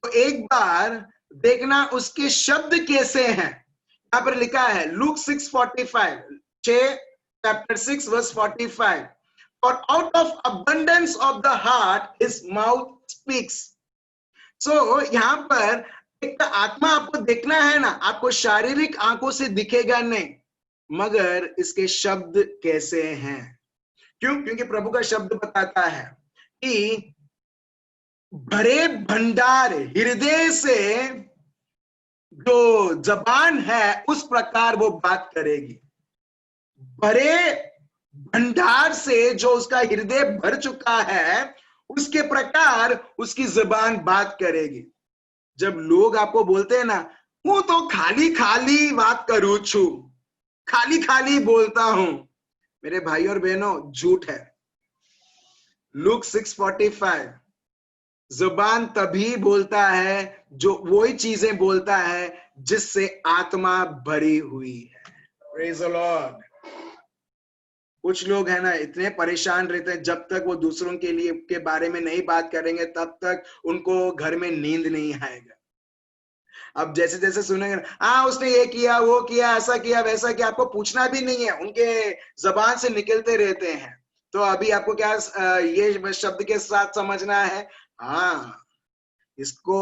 तो एक बार देखना उसके शब्द कैसे हैं। यहां पर लिखा है लूक 6:45, चैप्टर 6 वर्स 45, और out of abundance of the heart his mouth speaks. So यहां पर एक आत्मा आपको देखना है ना, आपको शारीरिक आंखों से दिखेगा नहीं, मगर इसके शब्द कैसे हैं। क्यों? क्योंकि प्रभु का शब्द बताता है कि भरे भंडार हृदय से जो जबान है उस प्रकार वो बात करेगी। भरे भंडार से जो उसका हृदय भर चुका है उसके प्रकार उसकी जबान बात करेगी। जब लोग आपको बोलते हैं ना, वो तो खाली खाली बात करूं छू, खाली खाली बोलता हूं, मेरे भाई और बहनों, झूठ है। लूक 6:45, जुबान तभी बोलता है जो वही चीजें बोलता है जिससे आत्मा भरी हुई है। Praise the Lord. कुछ लोग है ना इतने परेशान रहते हैं, जब तक वो दूसरों के लिए के बारे में नहीं बात करेंगे तब तक उनको घर में नींद नहीं आएगा। अब जैसे जैसे सुनेंगे, हाँ उसने ये किया, वो किया, ऐसा किया, वैसा किया, आपको पूछना भी नहीं है, उनके जबान से निकलते रहते हैं। तो अभी आपको क्या ये शब्द के साथ समझना है, हाँ इसको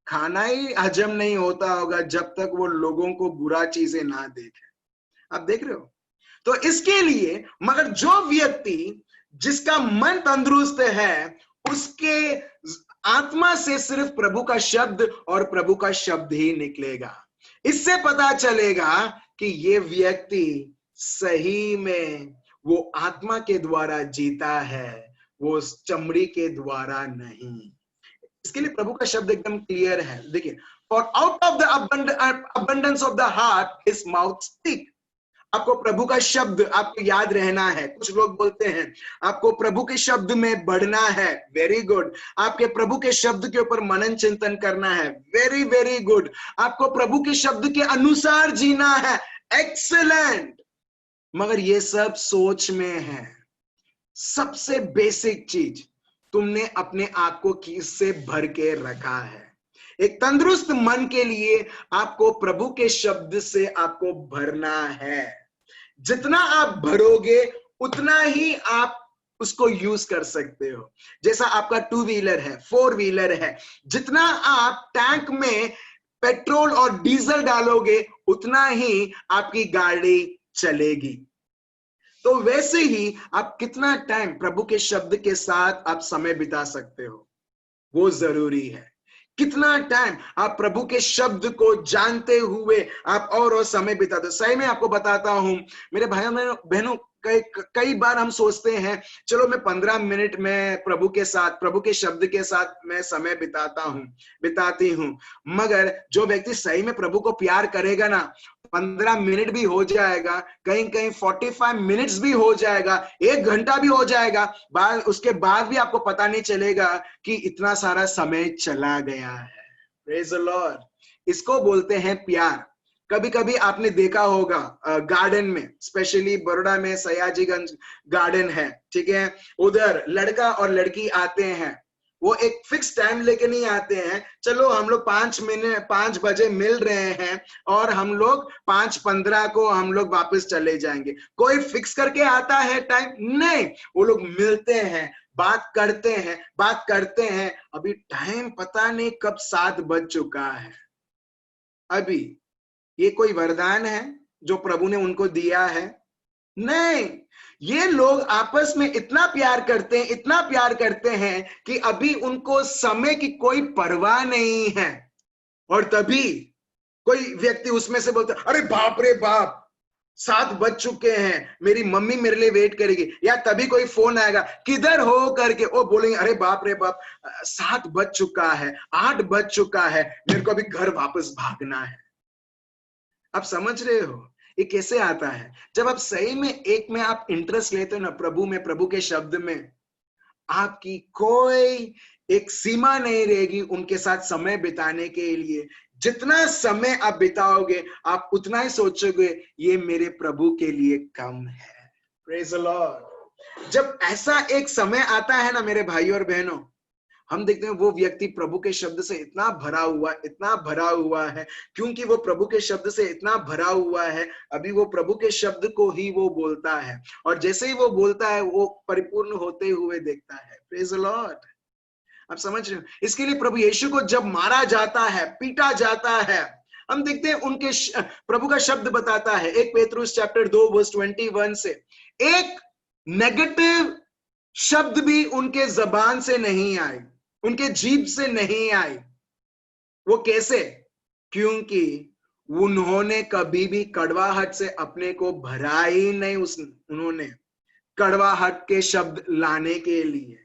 खाना ही हजम नहीं होता होगा जब तक वो लोगों को बुरा चीजें ना देखे। आप देख रहे हो? तो इसके लिए, मगर जो व्यक्ति जिसका मन तंदुरुस्त है उसके आत्मा से सिर्फ प्रभु का शब्द और प्रभु का शब्द ही निकलेगा। इससे पता चलेगा कि ये व्यक्ति सही में वो आत्मा के द्वारा जीता है, वो चमड़ी के द्वारा नहीं। इसके लिए प्रभु का शब्द एकदम क्लियर है। देखिए, for out of the abundance of the heart his mouth speak. आपको प्रभु का शब्द आपको याद रहना है। कुछ लोग बोलते हैं आपको प्रभु के शब्द में बढ़ना है, वेरी गुड। आपके प्रभु के शब्द के ऊपर मनन चिंतन करना है, वेरी वेरी गुड। आपको प्रभु के शब्द के अनुसार जीना है, एक्सीलेंट। मगर ये सब सोच में है। सबसे बेसिक चीज, तुमने अपने आप को किससे भर के रखा है। एक तंदुरुस्त मन के लिए आपको प्रभु के शब्द से आपको भरना है। जितना आप भरोगे उतना ही आप उसको यूज कर सकते हो। जैसा आपका 2 व्हीलर है, 4 व्हीलर है, जितना आप टैंक में पेट्रोल और डीजल डालोगे उतना ही आपकी गाड़ी चलेगी। तो वैसे ही आप कितना टाइम प्रभु के शब्द के साथ आप समय बिता सकते हो, वो जरूरी है। कितना टाइम आप प्रभु के शब्द को जानते हुए आप और समय बिताते। सही में आपको बताता हूं मेरे भाइयों बहनों, कई बार हम सोचते हैं चलो मैं 15 मिनट में प्रभु के साथ, प्रभु के शब्द के साथ मैं समय बिताती हूं। मगर जो व्यक्ति सही में प्रभु को प्यार करेगा ना, 15 मिनट भी हो जाएगा, कहीं कहीं 45 मिनट्स भी हो जाएगा, 1 घंटा भी हो जाएगा, उसके बाद भी आपको पता नहीं चलेगा कि इतना सारा समय चला गया है। Praise the Lord. इसको बोलते हैं प्यार। कभी कभी आपने देखा होगा गार्डन में, स्पेशली बड़ौदा में सयाजीगंज गार्डन है, ठीक है, उधर लड़का और लड़की आते हैं, वो एक फिक्स टाइम लेके नहीं आते हैं, चलो हम लोग 5 बजे मिल रहे हैं और हम लोग 5:15 को हम लोग वापस चले जाएंगे। कोई फिक्स करके आता है टाइम? नहीं, वो लोग मिलते हैं, बात करते हैं। अभी टाइम पता नहीं कब 7 बज चुका है। अभी ये कोई वरदान है जो प्रभु ने उनको दिया है? नहीं, ये लोग आपस में इतना प्यार करते हैं, इतना प्यार करते हैं कि अभी उनको समय की कोई परवाह नहीं है। और तभी कोई व्यक्ति उसमें से बोलता, अरे बाप रे बाप, 7 बज चुके हैं, मेरी मम्मी मेरे लिए वेट करेगी। या तभी कोई फोन आएगा, किधर हो करके, वो बोलेंगे, अरे बाप रे बाप, 7 बज चुका है, 8 बज चुका है, मेरे को अभी घर वापस भागना है। आप समझ रहे हो ये कैसे आता है? जब आप सही में एक में आप इंटरेस्ट लेते हो ना, प्रभु में, प्रभु के शब्द में, आपकी कोई एक सीमा नहीं रहेगी उनके साथ समय बिताने के लिए। जितना समय आप बिताओगे, आप उतना ही सोचोगे ये मेरे प्रभु के लिए कम है। Praise the Lord. जब ऐसा एक समय आता है ना मेरे भाइयों और बहनों, हम देखते हैं वो व्यक्ति प्रभु के शब्द से इतना भरा हुआ है, क्योंकि वो प्रभु के शब्द से इतना भरा हुआ है, अभी वो प्रभु के शब्द को ही वो बोलता है, और जैसे ही वो बोलता है वो परिपूर्ण होते हुए देखता है। Praise the Lord. आप समझ रहे हो? इसके लिए प्रभु यीशु को जब मारा जाता है, पीटा जाता है, हम देखते हैं उनके प्रभु का शब्द बताता है 1 पेतरुस चैप्टर 2 वर्स 21 से, एक नेगेटिव शब्द भी उनके जबान से नहीं आई, उनके जीभ से नहीं आई। वो कैसे? क्योंकि उन्होंने कभी भी कड़वाहट से अपने को भरा ही नहीं। उन्होंने कड़वाहट के शब्द लाने के लिए,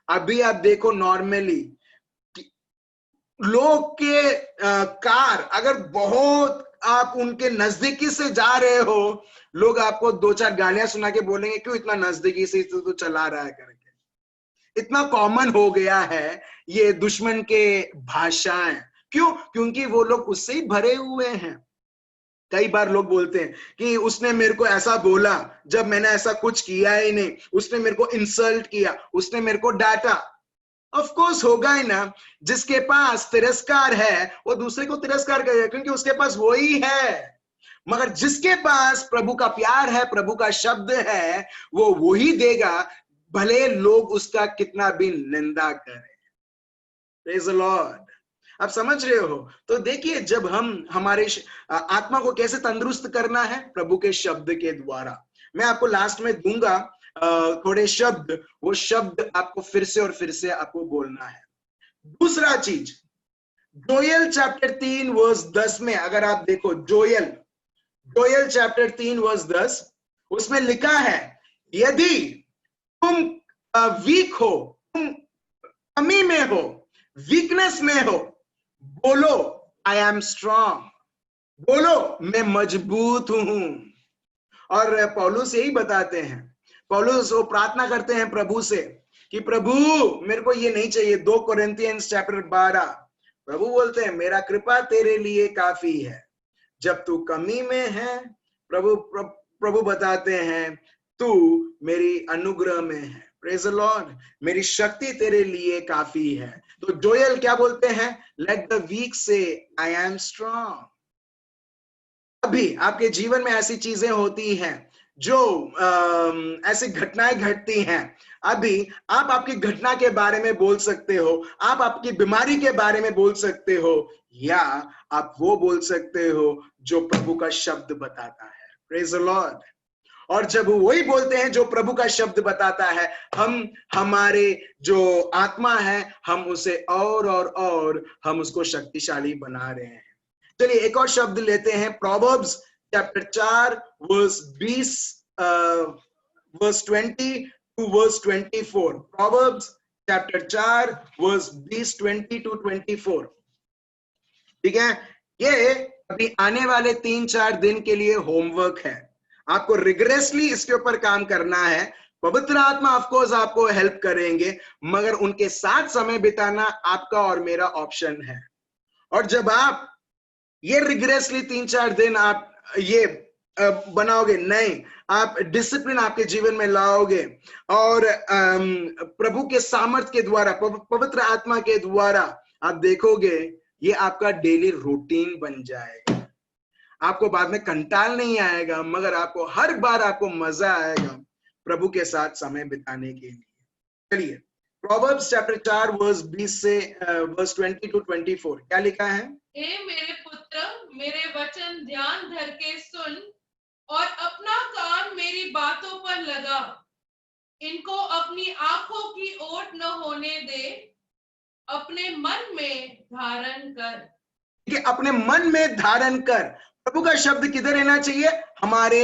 अभी आप देखो नॉर्मली लोग के कार अगर बहुत आप उनके नजदीकी से जा रहे हो, लोग आपको 2-4 गालियां सुना के बोलेंगे, क्यों इतना नजदीकी से तो चला रहा है करके। इतना कॉमन हो गया है ये दुश्मन के भाषाएं। क्यों? क्योंकि वो लोग उससे ही भरे हुए हैं। कई बार लोग बोलते हैं कि उसने मेरे को ऐसा बोला जब मैंने ऐसा कुछ किया ही नहीं, उसने मेरे को इंसल्ट किया, उसने मेरे को डांटा। ऑफ कोर्स होगा ही ना, जिसके पास तिरस्कार है वो दूसरे को तिरस्कार करेगा, क्योंकि उसके पास वो ही है। मगर जिसके पास प्रभु का प्यार है, प्रभु का शब्द है, वो वही देगा, भले लोग उसका कितना भी निंदा करें। Praise the Lord. आप समझ रहे हो? तो देखिए, जब हम हमारे आत्मा को कैसे तंदुरुस्त करना है, प्रभु के शब्द के द्वारा। मैं आपको लास्ट में दूंगा थोड़े शब्द, वो शब्द आपको फिर से और फिर से आपको बोलना है। दूसरा चीज, जोएल चैप्टर 3 वर्स 10 में अगर आप देखो, जोएल चैप्टर 3 वर्स 10, उसमें लिखा है, यदि तुम वीक हो, तुम कमी में हो, वीकनेस में हो, बोलो आई एम स्ट्रांग, बोलो मैं मजबूत हूं। और पौलुस यही बताते हैं, पौलुस वो प्रार्थना करते हैं प्रभु से कि प्रभु मेरे को ये नहीं चाहिए। 2 कोरिन्थियंस चैप्टर 12, प्रभु बोलते हैं मेरा कृपा तेरे लिए काफी है, जब तू कमी में है। प्रभु बताते हैं तू मेरी अनुग्रह में है। Praise the Lord. मेरी शक्ति तेरे लिए काफी है। तो जोएल क्या बोलते हैं? लेट द वीक से आई एम स्ट्रांग। अभी आपके जीवन में ऐसी चीजें होती हैं, जो ऐसी घटनाएं घटती हैं, अभी आप आपकी घटना के बारे में बोल सकते हो, आप आपकी बीमारी के बारे में बोल सकते हो, या आप वो बोल सकते हो जो प्रभु का शब्द बताता है। Praise the Lord. और जब वही बोलते हैं जो प्रभु का शब्द बताता है, हम हमारे जो आत्मा है, हम उसे और हम उसको शक्तिशाली बना रहे हैं। चलिए एक और शब्द लेते हैं, Proverbs chapter 4 verse 20 verse 20 to verse 24। Proverbs chapter 4 verse 20 20 to 24। ठीक है, ये अभी आने वाले 3-4 दिन के लिए होमवर्क है। आपको रिग्रेसली इसके ऊपर काम करना है। पवित्र आत्मा ऑफ कोर्स आपको हेल्प करेंगे, मगर उनके साथ समय बिताना आपका और मेरा ऑप्शन है। और जब आप ये रिग्रेसली 3-4 दिन आप ये बनाओगे, नहीं, आप डिसिप्लिन आपके जीवन में लाओगे, और प्रभु के सामर्थ्य के द्वारा, पवित्र आत्मा के द्वारा आप देखोगे, ये आपका डेली रूटीन बन जाएगा। आपको बाद में कंटाल नहीं आएगा, मगर आपको हर बार आपको मजा आएगा प्रभु के साथ समय बिताने के लिए। चलिए प्रोवर्ब्स चैप्टर 4 वर्स 20 से वर्स 20 टू 24 क्या लिखा है? हे मेरे पुत्र, मेरे वचन ध्यान धर के सुन और अपना कान मेरी बातों पर लगा। इनको अपनी आंखों की ओट न होने दे, अपने मन में धारण कर। कि अपने मन में धारण कर। प्रभु का शब्द किधर रहना चाहिए? हमारे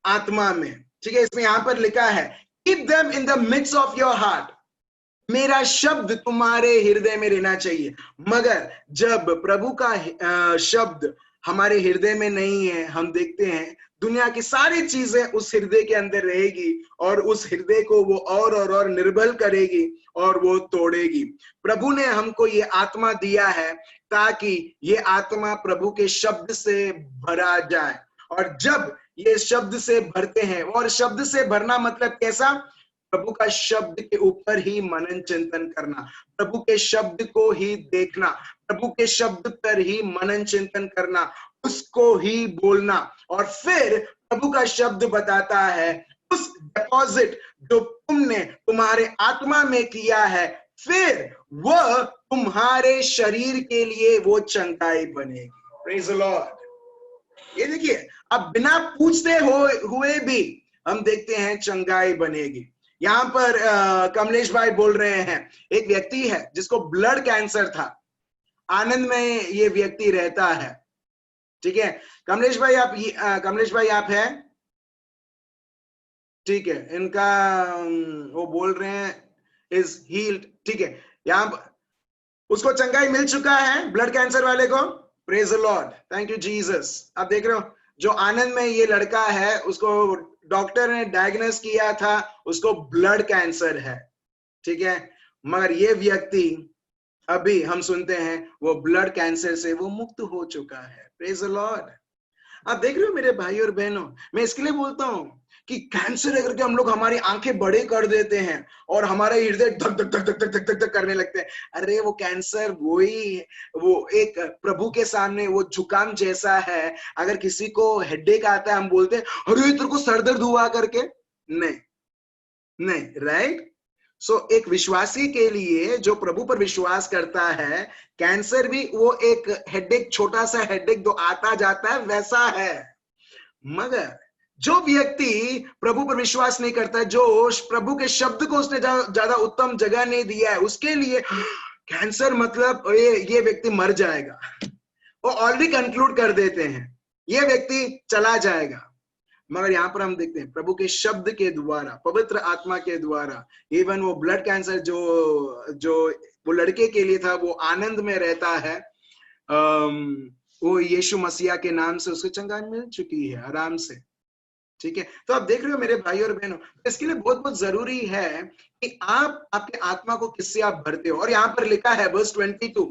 आत्मा में। ठीक है, इसमें यहां पर लिखा है keep them in the midst of your heart. मेरा शब्द तुम्हारे हृदय में रहना चाहिए। मगर जब प्रभु का शब्द हमारे हृदय में नहीं है, हम देखते हैं दुनिया की सारी चीजें उस हृदय के अंदर रहेगी और उस हृदय को वो और निर्बल करेगी और वो तोड़ेगी। प्रभु ने हमको ये आत्मा दिया है ताकि ये आत्मा प्रभु के शब्द से भरा जाए। और जब ये शब्द से भरते हैं, और शब्द से भरना मतलब कैसा? प्रभु का शब्द के ऊपर ही मनन चिंतन करना, प्रभु के शब्द को ही देखना, प्रभु के शब्द पर ही मनन चिंतन करना, उसको ही बोलना। और फिर प्रभु का शब्द बताता है उस डिपॉजिट जो तुमने तुम्हारे आत्मा में किया है, फिर वह तुम्हारे शरीर के लिए वो चंगाई बनेगी। Praise the Lord. ये देखिए, अब बिना पूछते हुए भी हम देखते हैं चंगाई बनेगी। यहां पर कमलेश भाई बोल रहे हैं एक व्यक्ति है जिसको ब्लड कैंसर था। आनंद में ये व्यक्ति रहता है। ठीक है, कमलेश भाई आप हैं? ठीक है, इनका वो बोल रहे हैं इज हील्ड। ठीक है, यहां उसको चंगाई मिल चुका है, ब्लड कैंसर वाले को। Praise the Lord, thank you Jesus. आप देख रहे हो जो आनंद में ये लड़का है, उसको डॉक्टर ने डायग्नोस किया था उसको ब्लड कैंसर है। ठीक है, मगर ये व्यक्ति अभी हम सुनते हैं वो ब्लड कैंसर से वो मुक्त हो चुका है। Praise the Lord. आप देख रहे हो मेरे भाई और बहनों, मैं इसके लिए बोलता हूं कि कैंसर है करके हम लोग हमारी आंखें बड़े कर देते हैं और हमारा हृदय धक धक धक धक धक धक धक करने लगते हैं। अरे वो कैंसर वो एक प्रभु के सामने वो जुकाम जैसा है। अगर किसी को हेडेक आता है, हम बोलते हैं अरे तेरे को सर दर्द हुआ करके। नहीं, राइट। सो एक विश्वासी के लिए जो प्रभु पर विश्वास करता है, कैंसर भी वो एक हेडेक, छोटा सा हेडेक जो आता जाता है वैसा है। मगर जो व्यक्ति प्रभु पर विश्वास नहीं करता, जो प्रभु के शब्द को उसने ज्यादा उत्तम जगह नहीं दिया है, उसके लिए कैंसर मतलब ये व्यक्ति मर जाएगा, वो ऑलरेडी कंक्लूड कर देते हैं ये व्यक्ति चला जाएगा। मगर यहाँ पर हम देखते हैं प्रभु के शब्द के द्वारा, पवित्र आत्मा के द्वारा, इवन वो ब्लड कैंसर जो वो लड़के के लिए था, वो आनंद में रहता है। वो यीशु मसीहा के नाम से उसको चंगाई मिल चुकी है आराम से। ठीक है, तो आप देख रहे हो मेरे भाई और बहनों, इसके लिए बहुत बहुत जरूरी है कि आप आपके आत्मा को किससे आप भरते हो। और यहाँ पर लिखा है verse 22,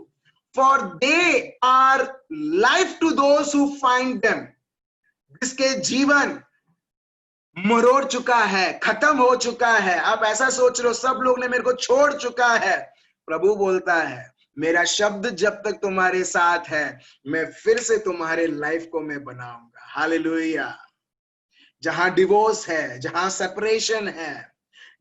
for they are life to those who find them. जिसके जीवन मरोड़ चुका है, खत्म हो चुका है। आप ऐसा सोच रहे हो सब लोग ने मेरे को छोड़ चुका है। प्रभु बोलता है मेरा शब्द जब तक तुम्हारे साथ है, मैं फिर से तुम्हारे लाइफ को मैं बनाऊंगा। हालेलुया। जहां डिवोर्स है, जहां सेपरेशन है,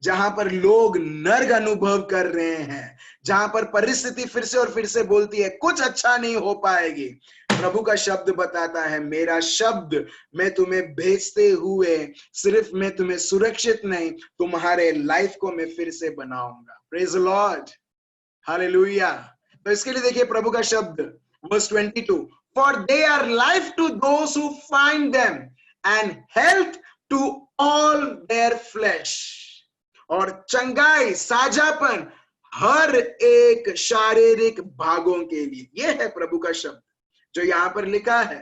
जहां पर लोग नर्क अनुभव कर रहे हैं, जहां पर परिस्थिति फिर से और फिर से बोलती है कुछ अच्छा नहीं हो पाएगी, प्रभु का शब्द बताता है मेरा शब्द मैं तुम्हें भेजते हुए सिर्फ मैं तुम्हें सुरक्षित नहीं, तुम्हारे लाइफ को मैं फिर से बनाऊंगा। Praise the Lord, hallelujah. तो इसके लिए देखिए प्रभु का शब्द verse 22, for they are life to those who find them and health to all their flesh। और चंगाई, साझापन हर एक शारीरिक भागों के लिए। यह है प्रभु का शब्द जो यहां पर लिखा है।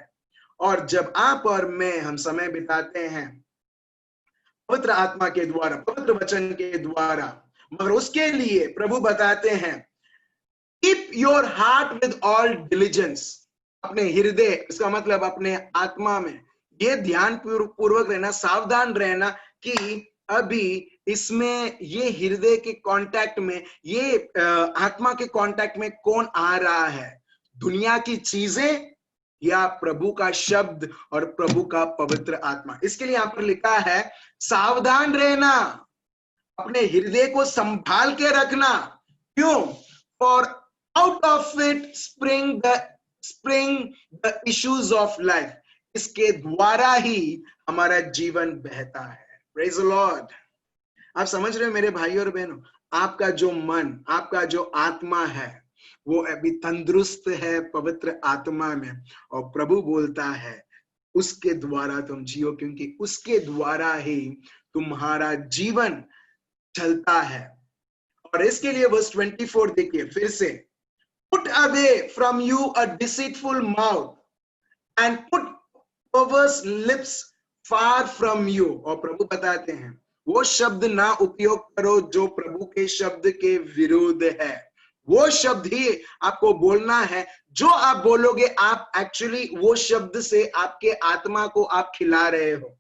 और जब आप और मैं हम समय बिताते हैं पवित्र आत्मा के द्वारा, पवित्र वचन के द्वारा, मगर उसके लिए प्रभु बताते हैं keep your heart with all diligence. अपने हृदय, इसका मतलब अपने आत्मा में ये ध्यान पूर्वक रहना, सावधान रहना कि अभी इसमें ये हृदय के कांटेक्ट में, ये आत्मा के कांटेक्ट में कौन आ रहा है, दुनिया की चीजें या प्रभु का शब्द और प्रभु का पवित्र आत्मा। इसके लिए यहां पर लिखा है सावधान रहना, अपने हृदय को संभाल के रखना। क्यों? For out of it spring the issues of life. इसके द्वारा ही हमारा जीवन बहता है। Praise the Lord. आप समझ रहे हो मेरे भाई और बहनों, आपका जो मन, आपका जो आत्मा है वो अभी तंदुरुस्त है पवित्र आत्मा में, और प्रभु बोलता है उसके द्वारा तुम जियो, क्योंकि उसके द्वारा ही तुम्हारा जीवन चलता है। और इसके लिए वर्स 24 देखिए फिर से, put away from you a deceitful mouth and put perverse lips far from you। और प्रभु बताते हैं वो शब्द ना उपयोग करो जो प्रभु के शब्द के विरुद्ध है। वो शब्द ही आपको बोलना है। जो आप बोलोगे आप एक्चुअली वो शब्द से आपके आत्मा को आप खिला रहे हो।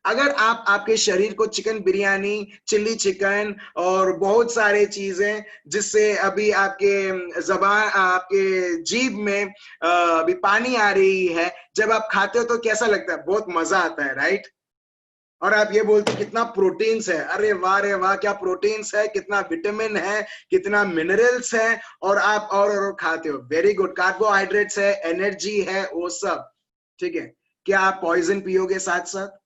अगर आप आपके शरीर को चिकन बिरयानी, चिल्ली चिकन और बहुत सारे चीजें जिससे अभी आपके जबान, आपके जीभ में अभी पानी आ रही है, जब आप खाते हो तो कैसा लगता है? बहुत मजा आता है, राइट? और आप ये बोलते कितना प्रोटीन्स है, अरे वाह रे वाह क्या प्रोटीन्स है, कितना विटामिन है, कितना मिनरल्स है, और आप और खाते हो, वेरी गुड। कार्बोहाइड्रेट्स है, एनर्जी है, वो सब ठीक है। क्या आप पॉइजन पियोगे साथ साथ?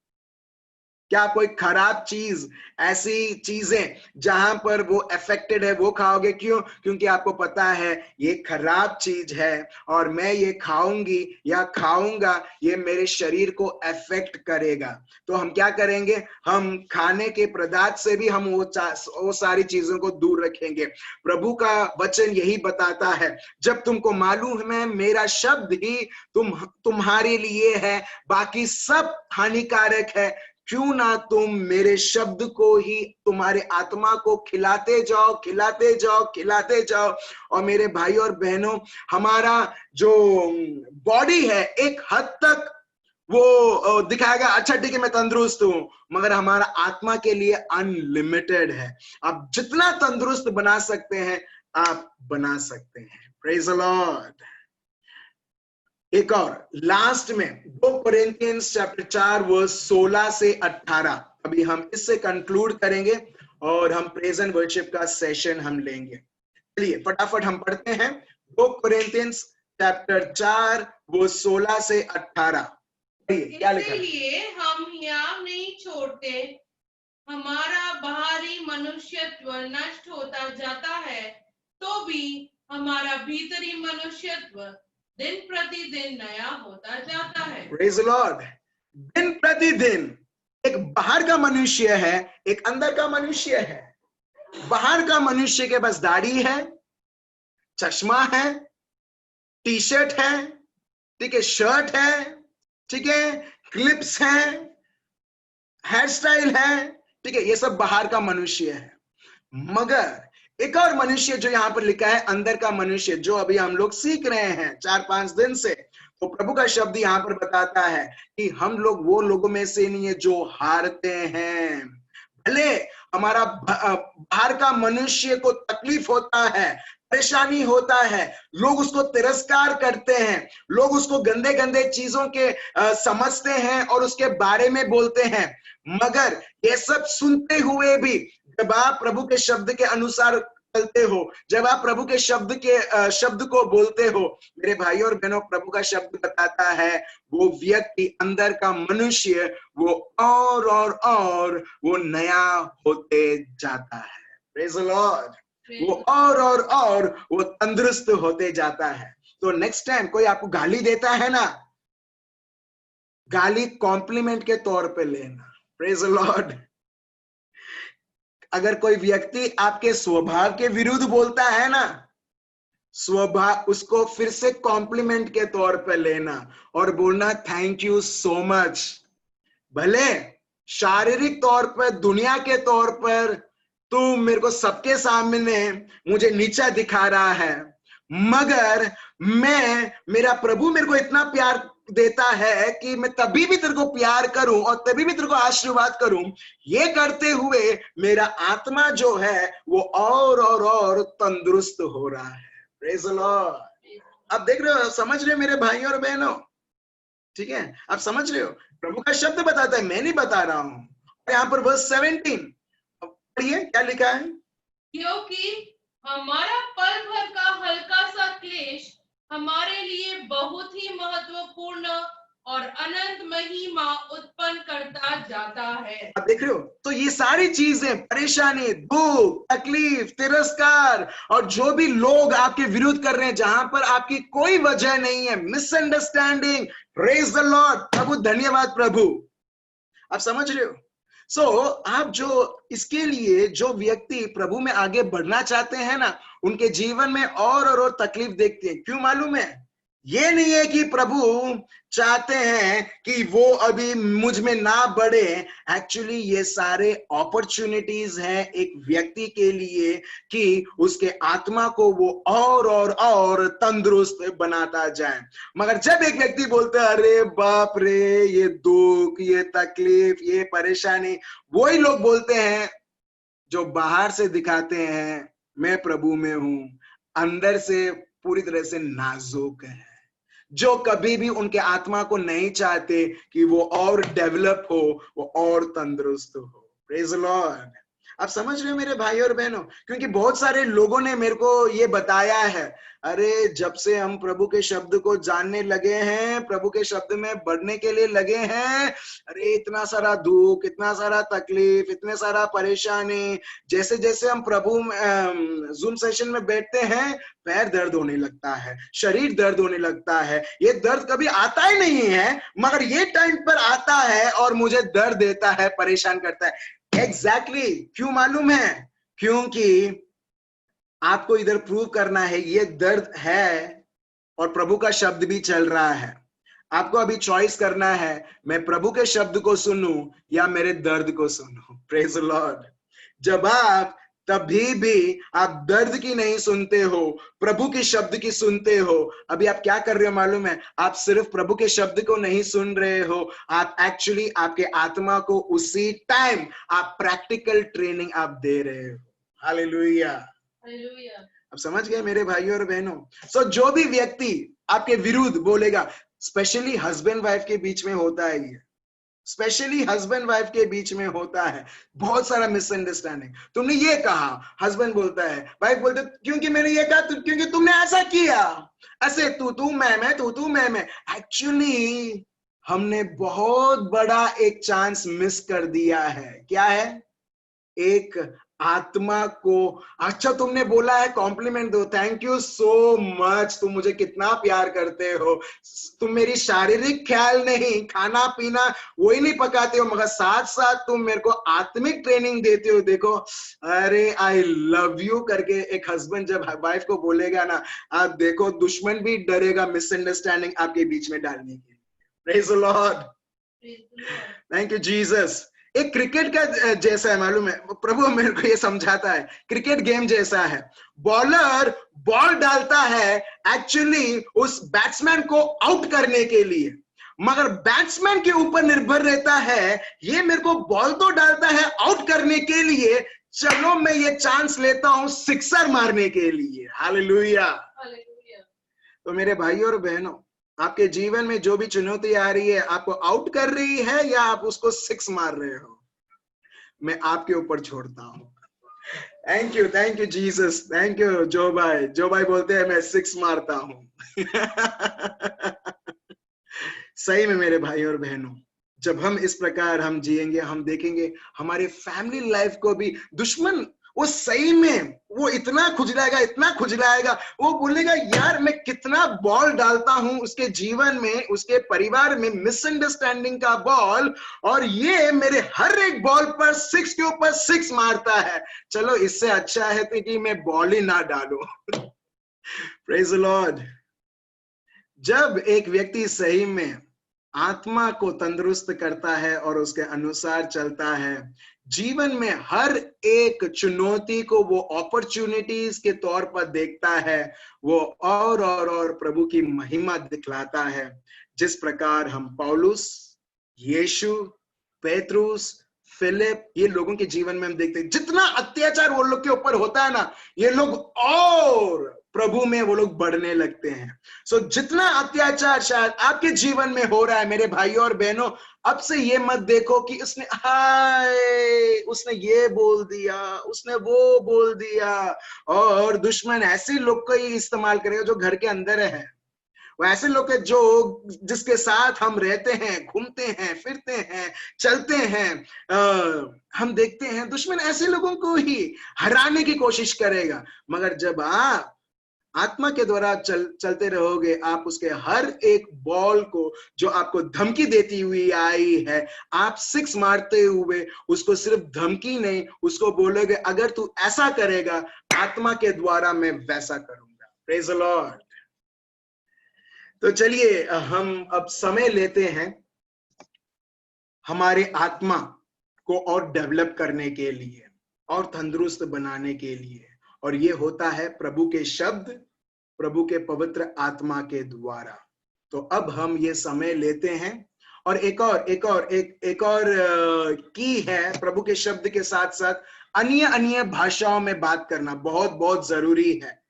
क्या कोई खराब चीज, ऐसी चीजें जहां पर वो अफेक्टेड है वो खाओगे? क्यों? क्योंकि आपको पता है ये खराब चीज है और मैं ये खाऊंगी या खाऊंगा, ये मेरे शरीर को अफेक्ट करेगा। तो हम क्या करेंगे? हम खाने के पदार्थ से भी हम वो सारी चीजों को दूर रखेंगे। प्रभु का वचन यही बताता है, जब तुमको मालूम है मेरा शब्द ही तुम्हारे लिए है, बाकी सब हानिकारक है, क्यों ना तुम मेरे शब्द को ही तुम्हारे आत्मा को खिलाते जाओ, खिलाते जाओ, खिलाते जाओ। और मेरे भाई और बहनों, हमारा जो बॉडी है एक हद तक वो दिखाएगा अच्छा ठीक है मैं तंदुरुस्त हूं, मगर हमारा आत्मा के लिए अनलिमिटेड है। आप जितना तंदुरुस्त बना सकते हैं आप बना सकते हैं। Praise the Lord. एक और लास्ट में 2 कोरिन्थियंस चैप्टर 4 वर्स 16 से 18, अभी हम इससे कंक्लूड करेंगे और हम प्रेज एंड वर्शिप का सेशन हम लेंगे। चलिए फटाफट हम पढ़ते हैं 2 कोरिन्थियंस चैप्टर 4 वर्स 16 से 18। क्या लिखा है? इसलिए हम यहाँ नहीं छोड़ते, हमारा बाहरी मनुष्यत्व नष्ट होता जाता है, तो भी हमारा भीतरी मनुष्यत्व दिन प्रतिदिन नया होता जाता है। Praise the Lord. दिन प्रतिदिन एक बाहर का मनुष्य है, एक अंदर का मनुष्य है। बाहर का मनुष्य के पास दाढ़ी है, चश्मा है, टी शर्ट है, ठीक है, शर्ट है, ठीक है, क्लिप्स है, हेयर स्टाइल है, ठीक है, ये सब बाहर का मनुष्य है। मगर एक और मनुष्य जो यहां पर लिखा है अंदर का मनुष्य, जो अभी हम लोग सीख रहे हैं 4-5 दिन से, तो प्रभु का शब्द यहां पर बताता है कि हम लोग वो लोगों में से नहीं है जो हारते हैं। भले हमारा बाहर का मनुष्य को तकलीफ होता है, परेशानी होता है, लोग उसको तिरस्कार करते हैं, लोग उसको गंदे गंदे चीजों के समझते हैं और उसके बारे में बोलते हैं, मगर ये सब सुनते हुए भी जब आप प्रभु के शब्द के अनुसार चलते हो, जब आप प्रभु के शब्द को बोलते हो, मेरे भाई और बहनों, प्रभु का शब्द बताता है वो व्यक्ति अंदर का मनुष्य वो और वो नया होते जाता है। Praise the Lord. वो और वो तंदुरुस्त होते जाता है। तो नेक्स्ट टाइम कोई आपको गाली देता है ना, गाली कॉम्प्लीमेंट के तौर पे लेना। Praise the Lord. अगर कोई व्यक्ति आपके स्वभाव के विरुद्ध बोलता है ना, स्वभाव उसको फिर से कॉम्प्लीमेंट के तौर पे लेना और बोलना थैंक यू सो मच। भले शारीरिक तौर पर, दुनिया के तौर पर तू मेरे को सबके सामने मुझे नीचा दिखा रहा है, मगर मेरा प्रभु मेरे को इतना प्यार देता है कि मैं तभी भी तेरे को प्यार करूं और तभी भी तेरे को आशीर्वाद करूं। ये करते हुए मेरा आत्मा जो है वो और तंदुरुस्त हो रहा है। Praise the Lord. आप देख रहे हो, समझ रहे हो मेरे भाई और बहनों? ठीक है, आप समझ रहे हो? प्रभु का शब्द बताता है, मैं नहीं बता रहा हूं। यहाँ पर वर्स 17 पढ़िए क्या लिखा है। क्योंकि हमारा पल भर का हल्का सा क्लेश हमारे लिए बहुत ही महत्वपूर्ण और अनंत महिमा उत्पन्न करता जाता है। आप देख रहे हो, तो ये सारी चीजें, परेशानी, दुख, तकलीफ, तिरस्कार और जो भी लोग आपके विरोध कर रहे हैं, जहां पर आपकी कोई वजह नहीं है, मिसअंडरस्टैंडिंग, प्रेज द लॉर्ड, प्रभु धन्यवाद प्रभु। आप समझ रहे हो? आप जो इसके लिए जो व्यक्ति प्रभु में आगे बढ़ना चाहते हैं ना, उनके जीवन में और तकलीफ देखते हैं। क्यों मालूम है? ये नहीं है कि प्रभु चाहते हैं कि वो अभी मुझ में ना बढ़े। एक्चुअली ये सारे अपॉर्चुनिटीज हैं एक व्यक्ति के लिए कि उसके आत्मा को वो और तंदुरुस्त बनाता जाए। मगर जब एक व्यक्ति बोलता है अरे बाप रे, ये दुख, ये तकलीफ, ये परेशानी, वही लोग बोलते हैं जो बाहर से दिखाते हैं मैं प्रभु में हूं, अंदर से पूरी तरह से नाजुक है, जो कभी भी उनके आत्मा को नहीं चाहते कि वो और डेवलप हो, वो और तंदुरुस्त हो। Praise the Lord. आप समझ रहे हो मेरे भाई और बहनों? क्योंकि बहुत सारे लोगों ने मेरे को ये बताया है, अरे जब से हम प्रभु के शब्द को जानने लगे हैं, प्रभु के शब्द में बढ़ने के लिए लगे हैं, अरे इतना सारा दुख, इतना सारा तकलीफ, इतने सारा परेशानी, जैसे जैसे हम प्रभु जूम सेशन में बैठते हैं, पैर दर्द होने लगता है, शरीर दर्द होने लगता है। ये दर्द कभी आता ही नहीं है, मगर ये टाइम पर आता है और मुझे दर्द देता है, परेशान करता है। एग्जैक्टली क्यों मालूम है? क्योंकि आपको इधर प्रूव करना है ये दर्द है और प्रभु का शब्द भी चल रहा है। आपको अभी चॉइस करना है, मैं प्रभु के शब्द को सुनूं या मेरे दर्द को सुनूं। Praise the Lord. जब आप तभी भी आप दर्द की नहीं सुनते हो, प्रभु के शब्द की सुनते हो। अभी आप क्या कर रहे हो मालूम है? आप सिर्फ प्रभु के शब्द को नहीं सुन रहे हो, आप एक्चुअली आपके आत्मा को उसी टाइम आप प्रैक्टिकल ट्रेनिंग आप दे रहे हो। हालेलुया। अब समझ गए मेरे भाइयों और बहनों? सो जो भी व्यक्ति आपके विरुद्ध बोलेगा, स्पेशली हस्बैंड वाइफ के बीच में होता है ये, स्पेशली हस्बैंड वाइफ के बीच में होता है बहुत सारा मिसअंडरस्टैंडिंग। तुमने ये कहा, हस्बैंड बोलता है, वाइफ बोलते क्योंकि मैंने ये कहा, क्योंकि तुमने ऐसा किया, ऐसे तू मैं तू मैं। एक्चुअली हमने बहुत बड़ा एक चांस मिस कर दिया है। क्या है? एक आत्मा को। अच्छा तुमने बोला है, कॉम्प्लीमेंट दो, थैंक यू सो मच, तुम मुझे कितना प्यार करते हो, तुम मेरी शारीरिक ख्याल नहीं, खाना पीना वही नहीं पकाते हो, मगर साथ साथ तुम मेरे को आत्मिक ट्रेनिंग देते हो। देखो, अरे आई लव यू करके एक हस्बैंड जब वाइफ को बोलेगा ना, आप देखो दुश्मन भी डरेगा मिसअंडरस्टैंडिंग आपके बीच में डालने के लिए। Praise the Lord. Thank you Jesus. एक क्रिकेट का जैसा है मालूम है, प्रभु मेरे को ये समझाता है, क्रिकेट गेम जैसा है। बॉलर बॉल डालता है एक्चुअली उस बैट्समैन को आउट करने के लिए, मगर बैट्समैन के ऊपर निर्भर रहता है, ये मेरे को बॉल तो डालता है आउट करने के लिए, चलो मैं ये चांस लेता हूं सिक्सर मारने के लिए। हालेलुया। तो मेरे भाइयों और बहनों, आपके जीवन में जो भी चुनौती आ रही है, आपको आउट कर रही है या आप उसको सिक्स मार रहे हो, मैं आपके ऊपर छोड़ता हूं। Thank you Jesus, thank you जो भाई बोलते हैं मैं सिक्स मारता हूं। सही में मेरे भाई और बहनों, जब हम इस प्रकार हम जिएंगे, हम देखेंगे हमारे फैमिली लाइफ को भी दुश्मन वो सही में वो इतना खुजलाएगा, वो बोलेगा यार मैं कितना बॉल डालता हूं उसके जीवन में, उसके परिवार में, मिसअंडरस्टैंडिंग का बॉल, और ये मेरे हर एक बॉल पर सिक्स के ऊपर सिक्स मारता है। चलो इससे अच्छा है तो कि मैं बॉल ही ना डालूं। Praise the Lord. जब एक व्यक्ति सही में आत्मा को तंदुरुस्त करता है और उसके अनुसार चलता है, जीवन में हर एक चुनौती को वो अपॉर्चुनिटीज के तौर पर देखता है, वो और प्रभु की महिमा दिखलाता है। जिस प्रकार हम पौलुस, यीशु, पेत्रुस, फिलिप, ये लोगों के जीवन में हम देखते हैं, जितना अत्याचार वो लोग के ऊपर होता है ना, ये लोग और प्रभु में वो लोग बढ़ने लगते हैं। सो जितना अत्याचार शायद आपके जीवन में हो रहा है मेरे भाइयों और बहनों, अब से ये मत देखो कि उसने ये बोल दिया, उसने वो बोल दिया, और दुश्मन ऐसे लोग को ही इस्तेमाल करेगा जो घर के अंदर है। वो ऐसे लोग हैं जो जिसके साथ हम रहते हैं, घूमते हैं, फिरते हैं, चलते हैं। हम देखते हैं दुश्मन ऐसे लोगों को ही हराने की कोशिश करेगा, मगर जब आप आत्मा के द्वारा चलते रहोगे, आप उसके हर एक बॉल को जो आपको धमकी देती हुई आई है, आप सिक्स मारते हुए उसको सिर्फ धमकी नहीं, उसको बोलोगे अगर तू ऐसा करेगा आत्मा के द्वारा मैं वैसा करूंगा। Praise the Lord. तो चलिए हम अब समय लेते हैं हमारे आत्मा को और डेवलप करने के लिए और तंदुरुस्त बनाने के लिए, और ये होता है प्रभु के शब्द, प्रभु के पवित्र आत्मा के द्वारा। तो अब हम ये समय लेते हैं और एक और की है, प्रभु के शब्द के साथ साथ अन्य भाषाओं में बात करना बहुत बहुत जरूरी है।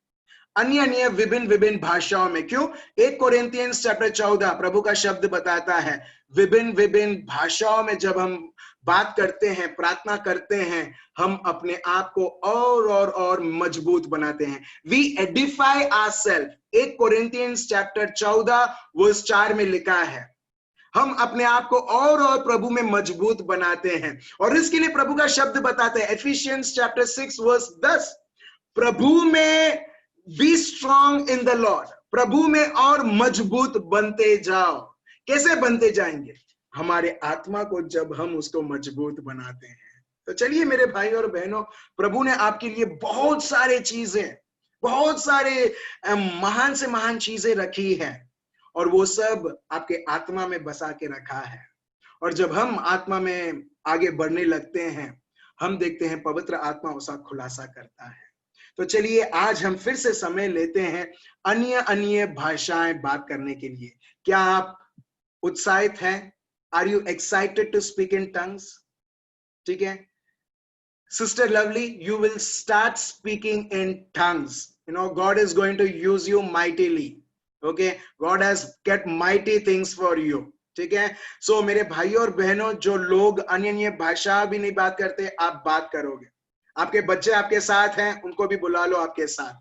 अन्य विभिन्न भाषाओं में। क्यों? 1 कोरिन्थियंस चैप्टर 14 प्रभु का शब्द बताता है विभिन्न भाषाओं में जब हम बात करते हैं, प्रार्थना करते हैं, हम अपने आप को और मजबूत बनाते हैं। We edify ourselves। 1 Corinthians chapter 14 verse 4 में लिखा है हम अपने आप को और प्रभु में मजबूत बनाते हैं, और इसके लिए प्रभु का शब्द बताते हैं एफिशियंस चैप्टर 6 वर्स 10, प्रभु में be strong in the Lord. प्रभु में और मजबूत बनते जाओ। कैसे बनते जाएंगे? हमारे आत्मा को जब हम उसको मजबूत बनाते हैं। तो चलिए मेरे भाई और बहनों, प्रभु ने आपके लिए बहुत सारे चीजें, बहुत सारे महान से महान चीजें रखी है, और वो सब आपके आत्मा में बसा के रखा है। और जब हम आत्मा में आगे बढ़ने लगते हैं, हम देखते हैं पवित्र आत्मा उसका खुलासा करता है। तो चलिए आज हम फिर से समय लेते हैं अन्य भाषाएं बात करने के लिए। क्या आप उत्साहित हैं? Are you excited to speak in tongues? ठीक है sister lovely, you will start speaking in tongues. You know God is going to use you mightily. Okay, God has kept mighty things for you. ठीक है, सो मेरे भाई और बहनों, जो लोग अन्य भाषा भी नहीं बात करते, आप बात करोगे। आपके बच्चे आपके साथ हैं, उनको भी बुला लो आपके साथ।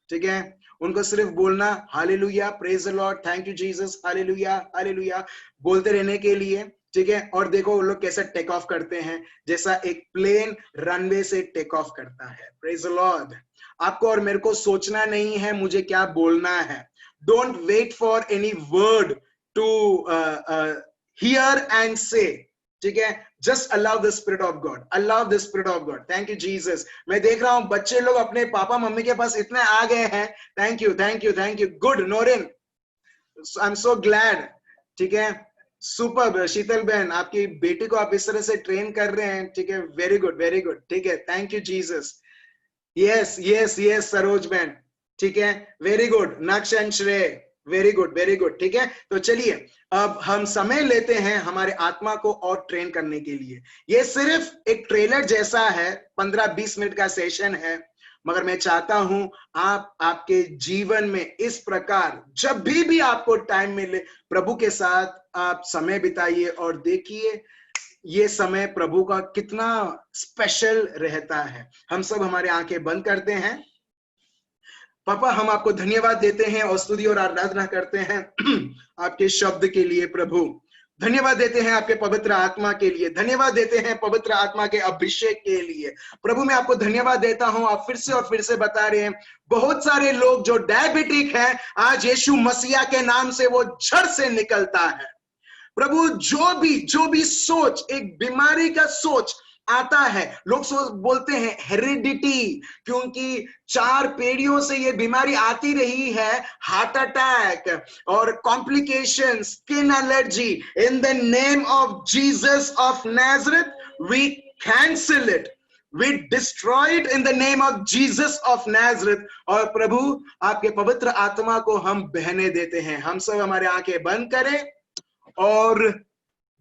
ठीक है, उनको सिर्फ बोलना hallelujah, praise the Lord, thank you Jesus, hallelujah hallelujah बोलते रहने के लिए। ठीक है, और देखो वो लोग कैसे टेक ऑफ करते हैं, जैसा एक प्लेन रनवे से टेक ऑफ करता है। Praise the Lord. आपको और मेरे को सोचना नहीं है मुझे क्या बोलना है। Don't wait for any word to hear and say. ठीक है, just allow the spirit of God, allow the spirit of God. Thank you Jesus. मैं देख रहा हूं बच्चे लोग अपने पापा मम्मी के पास इतने आ गए हैं। Thank you thank you thank you. Good morning, I am so glad. ठीक है, सुपर। शीतल बहन, आपकी बेटी को आप इस तरह से ट्रेन कर रहे हैं। ठीक है, वेरी गुड वेरी गुड। ठीक है, thank you Jesus. Yes yes yes Saroj बहन, ठीक है, वेरी गुड। नक्श एंड श्रेय, वेरी गुड वेरी गुड। ठीक है, तो चलिए अब हम समय लेते हैं हमारे आत्मा को और ट्रेन करने के लिए। ये सिर्फ एक ट्रेलर जैसा है, 15-20 मिनट का सेशन है, मगर मैं चाहता हूं आप आपके जीवन में इस प्रकार जब भी आपको टाइम मिले, प्रभु के साथ आप समय बिताइए और देखिए ये समय प्रभु का कितना स्पेशल रहता है। हम सब हमारे आंखें बंद करते हैं। पापा, हम आपको धन्यवाद देते हैं और स्तुति और आराधना करते हैं आपके शब्द के लिए। प्रभु धन्यवाद देते हैं आपके पवित्र आत्मा के लिए, धन्यवाद देते हैं पवित्र आत्मा के अभिषेक के लिए। प्रभु मैं आपको धन्यवाद देता हूं, आप फिर से और फिर से बता रहे हैं बहुत सारे लोग जो डायबिटिक हैं, आज यीशु मसीहा के नाम से वो जड़ से निकलता है। प्रभु जो भी सोच, एक बीमारी का सोच आता है, लोग बोलते हैं हेरिडिटी, क्योंकि 4 पीढ़ियों से ये बीमारी आती रही है, हार्ट अटैक और complication, skin allergy. In the name of Jesus of Nazareth we cancel it, we destroy it in the name of Jesus of Nazareth। और प्रभु आपके पवित्र आत्मा को हम बहने देते हैं। हम सब हमारे आंखें बंद करें और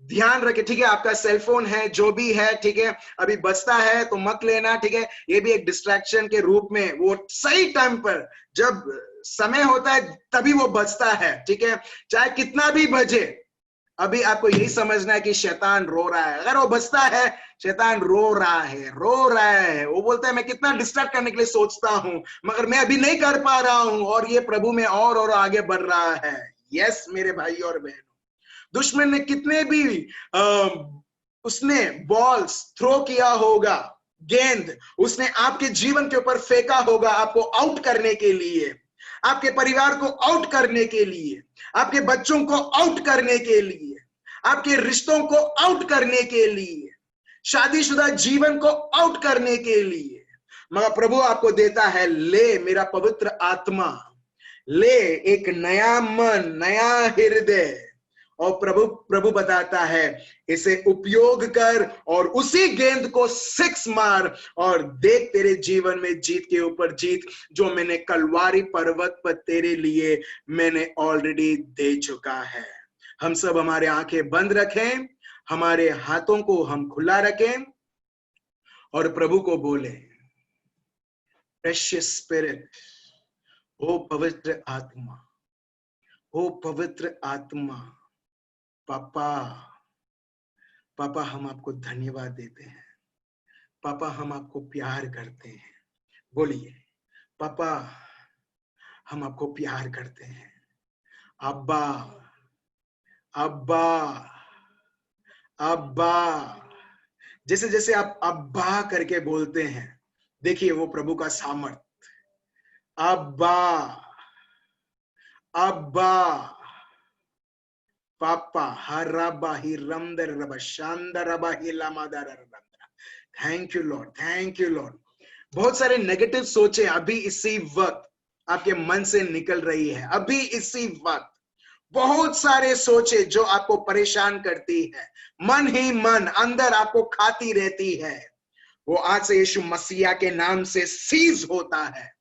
ध्यान रखें। ठीक है, आपका सेलफोन है, जो भी है, ठीक है, अभी बजता है तो मत लेना। ठीक है, ये भी एक डिस्ट्रैक्शन के रूप में, वो सही टाइम पर जब समय होता है तभी वो बजता है। ठीक है, चाहे कितना भी बजे, अभी आपको यही समझना है कि शैतान रो रहा है। अगर वो बजता है, शैतान रो रहा है, वो बोलता है मैं कितना डिस्ट्रैक्ट करने के लिए सोचता हूं, मगर मैं अभी नहीं कर पा रहा हूं, और ये प्रभु में और आगे बढ़ रहा है। यस मेरे भाई और बहनों, दुश्मन ने कितने भी उसने बॉल्स थ्रो किया होगा, गेंद उसने आपके जीवन के ऊपर फेंका होगा आपको आउट करने के लिए, आपके परिवार को आउट करने के लिए, आपके बच्चों को आउट करने के लिए, आपके रिश्तों को आउट करने के लिए, शादीशुदा जीवन को आउट करने के लिए, मगर प्रभु आपको देता है, ले मेरा पवित्र आत्मा, ले एक नया मन, नया हृदय, और प्रभु बताता है इसे उपयोग कर और उसी गेंद को 6 मार और देख तेरे जीवन में जीत के ऊपर जीत, जो मैंने कलवारी पर्वत पर तेरे लिए मैंने ऑलरेडी दे चुका है। हम सब हमारे आंखें बंद रखें, हमारे हाथों को हम खुला रखें और प्रभु को बोले, प्रेशियस स्पिरिट, ओ पवित्र आत्मा, ओ पवित्र आत्मा, पापा हम आपको धन्यवाद देते हैं, पापा हम आपको प्यार करते हैं। बोलिए, पापा हम आपको प्यार करते हैं। अब्बा अब्बा अब्बा, जैसे जैसे आप अब्बा करके बोलते हैं, देखिए वो प्रभु का सामर्थ। अब्बा अब्बा पापा हरबा ही रमदर रबा शांदर रबा ही लामादर रबा। Thank you Lord, thank you Lord. बहुत सारे नेगेटिव सोचे अभी इसी वक्त आपके मन से निकल रही है, अभी इसी वक्त बहुत सारे सोचे जो आपको परेशान करती है, मन ही मन अंदर आपको खाती रहती है, वो आज से यीशु मसीहा के नाम से सीज होता है।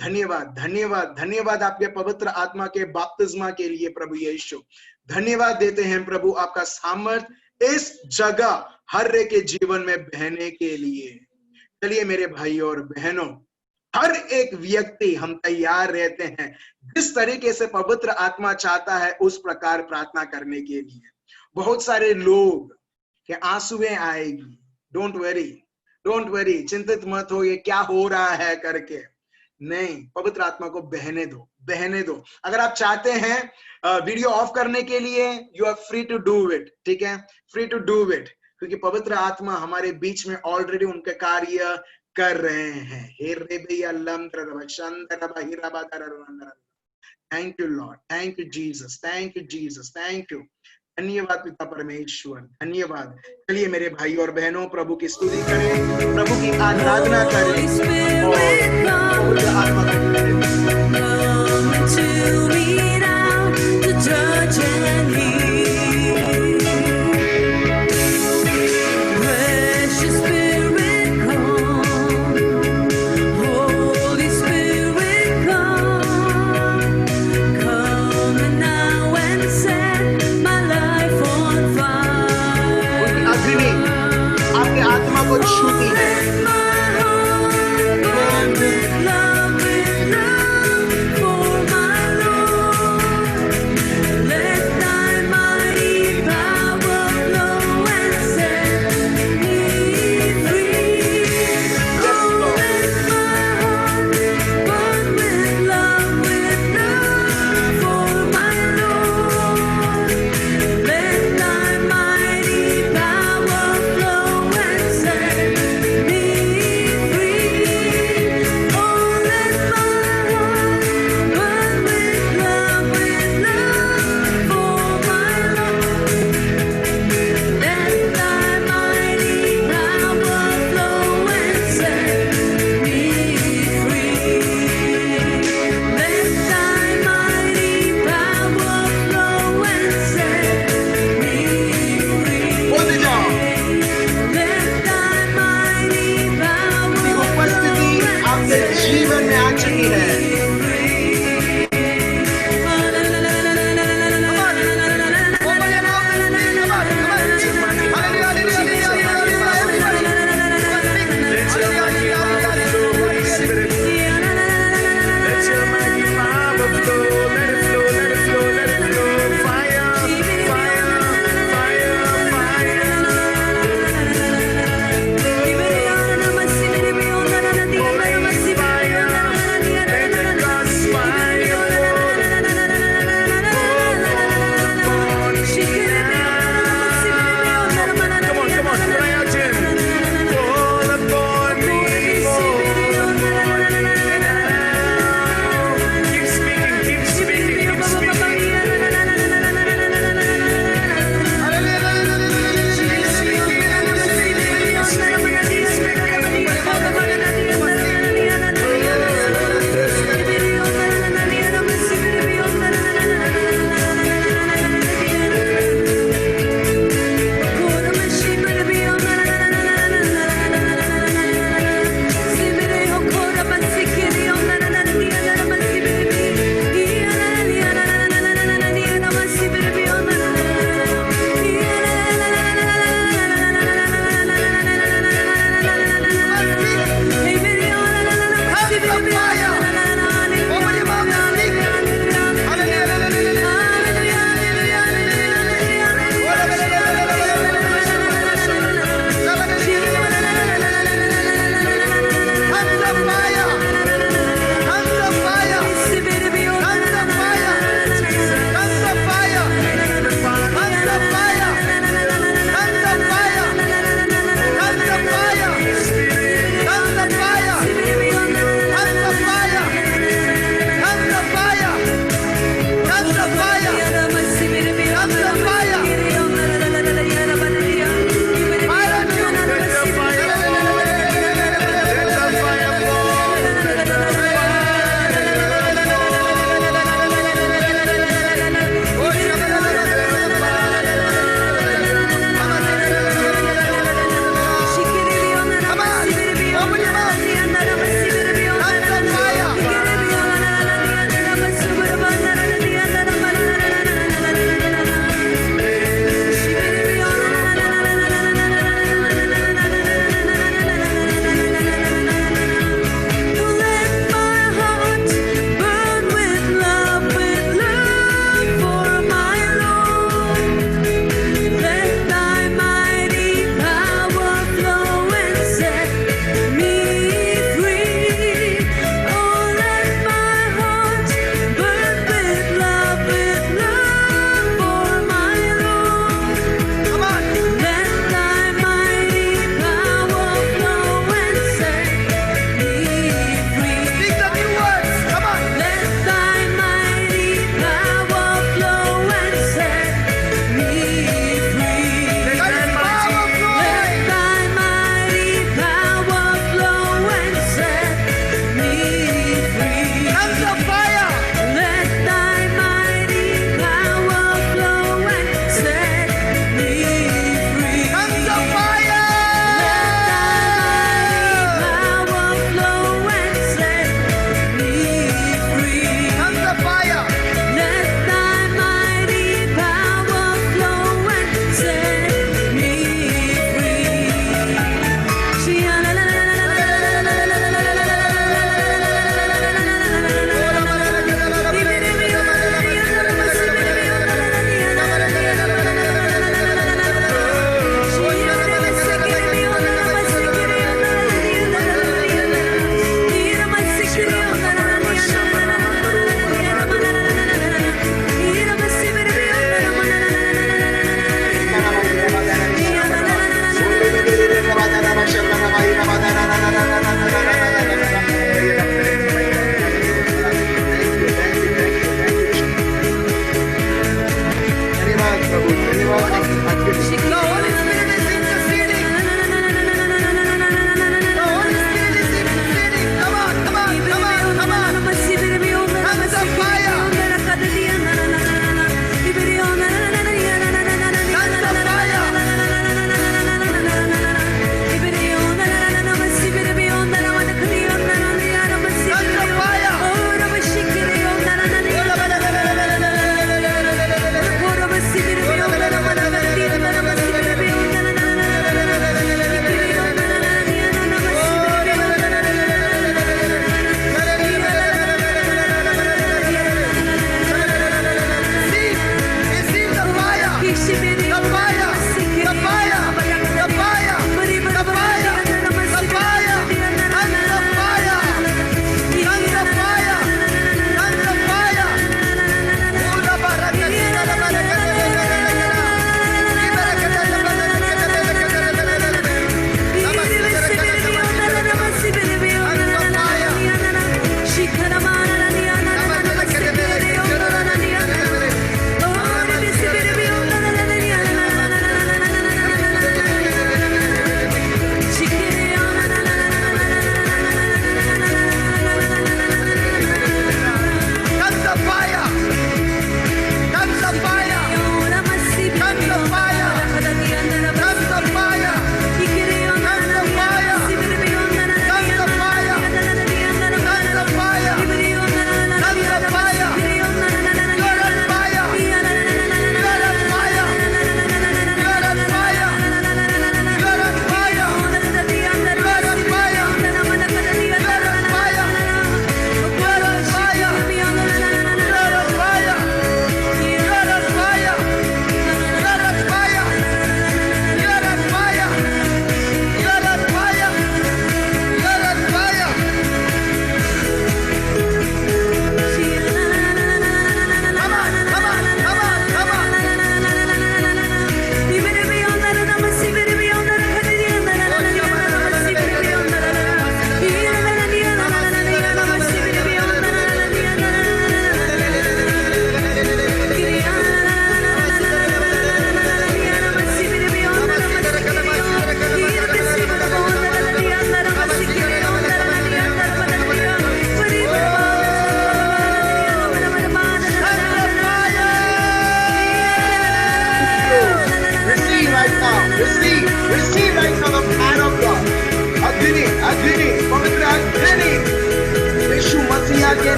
धन्यवाद धन्यवाद धन्यवाद आपके पवित्र आत्मा के बपतिस्मा के लिए प्रभु यीशु। धन्यवाद देते हैं प्रभु, आपका सामर्थ इस जगह हर एक के जीवन में बहने के लिए। चलिए मेरे भाई और बहनों, हर एक व्यक्ति हम तैयार रहते हैं जिस तरीके से पवित्र आत्मा चाहता है उस प्रकार प्रार्थना करने के लिए। बहुत सारे लोग के आंसुएं आएगी, डोंट वरी, चिंतित मत हो ये क्या हो रहा है करके, नहीं, पवित्र आत्मा को बहने दो। अगर आप चाहते हैं वीडियो ऑफ करने के लिए, you are free to do it, ठीक है, फ्री टू डू इट, क्योंकि पवित्र आत्मा हमारे बीच में ऑलरेडी उनके कार्य कर रहे हैं। Thank you Lord, thank you Jesus, thank you Jesus, thank you. धन्यवाद पिता परमेश्वर, धन्यवाद। चलिए मेरे भाई और बहनों, प्रभु की स्तुति करें, प्रभु की आराधना करें और आत्मा को छूती है।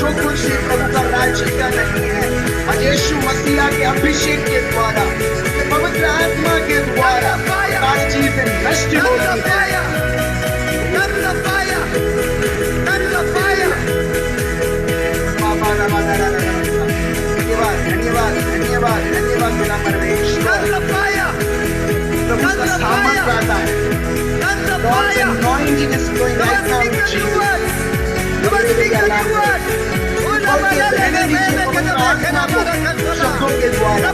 जो कुछ भी प्रभु का राज्य का नहीं है, आज यीशु मसीहा के अभिषेक के द्वारा, पवित्र आत्मा के द्वारा सारी चीजें नष्ट हो रही है। धन्यवाद धन्यवाद धन्यवाद धन्यवाद मेरा परमेश्वर। प्रभु का सामर्थ आता है। God's anointing is flowing right now in Jesus. शब्दों के द्वारा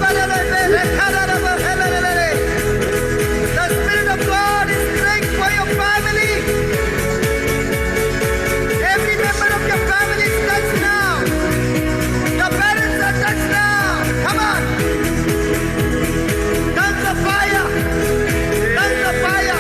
The Spirit of God is praying for your family. Every member of your family is touched now. Your parents are touched now. Come on. Tongues of fire. Tongues of fire.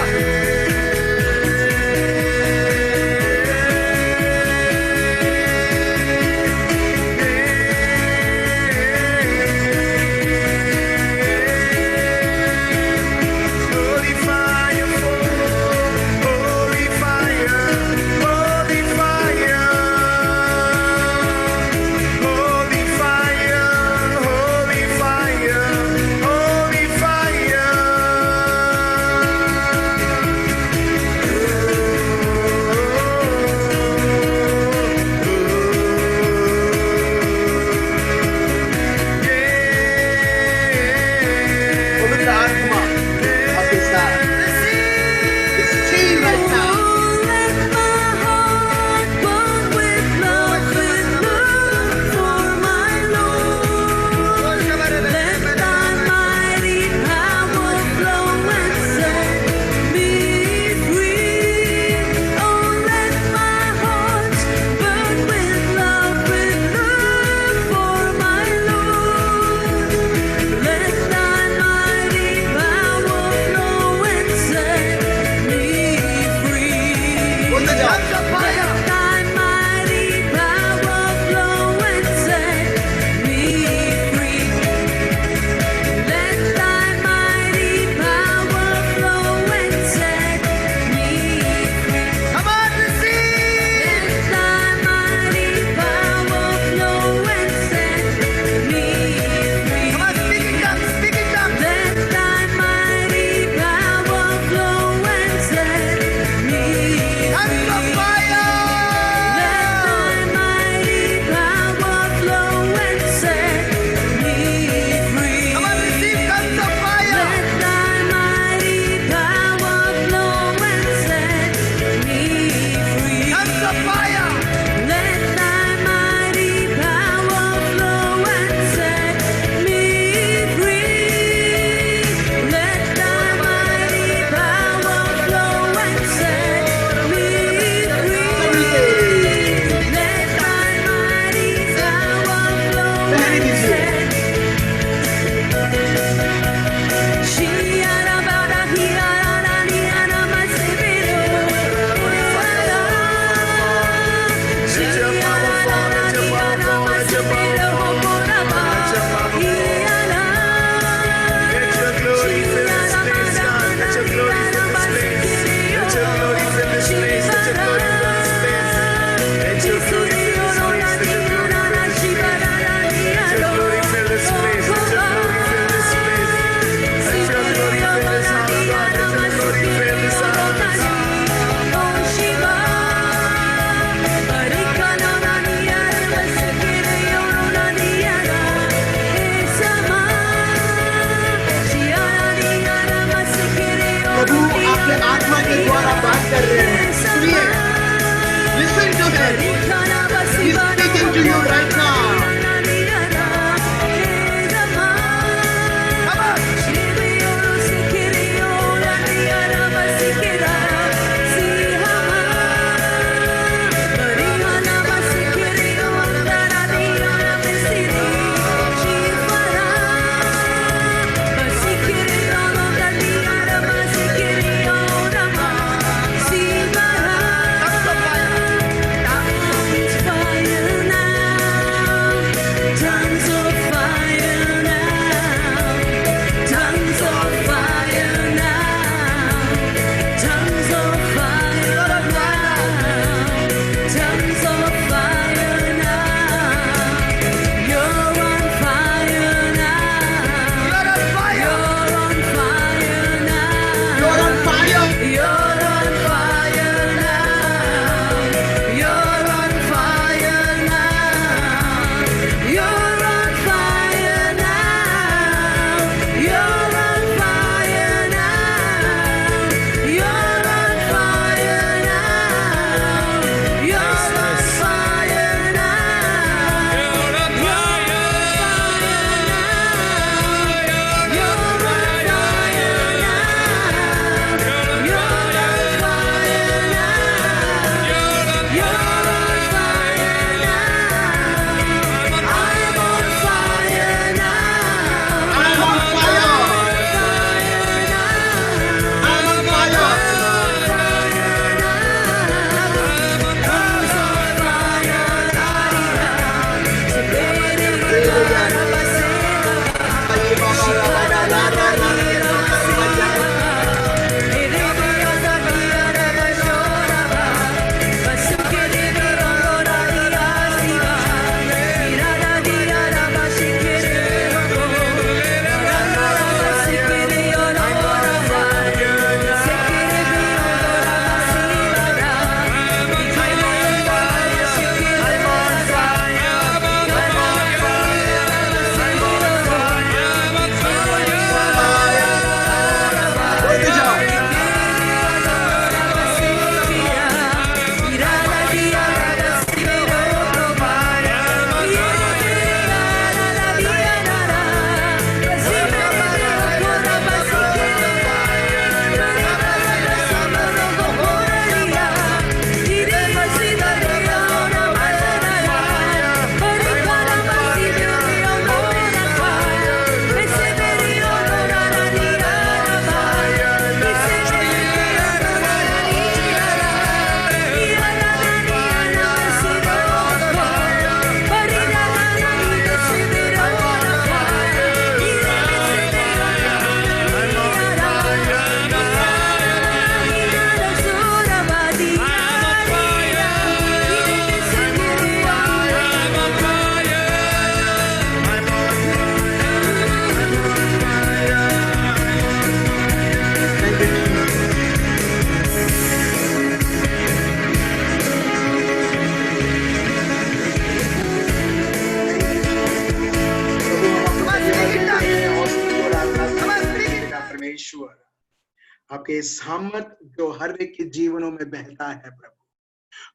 आपके सामर्थ जो हर एक के जीवनों में बहता है प्रभु।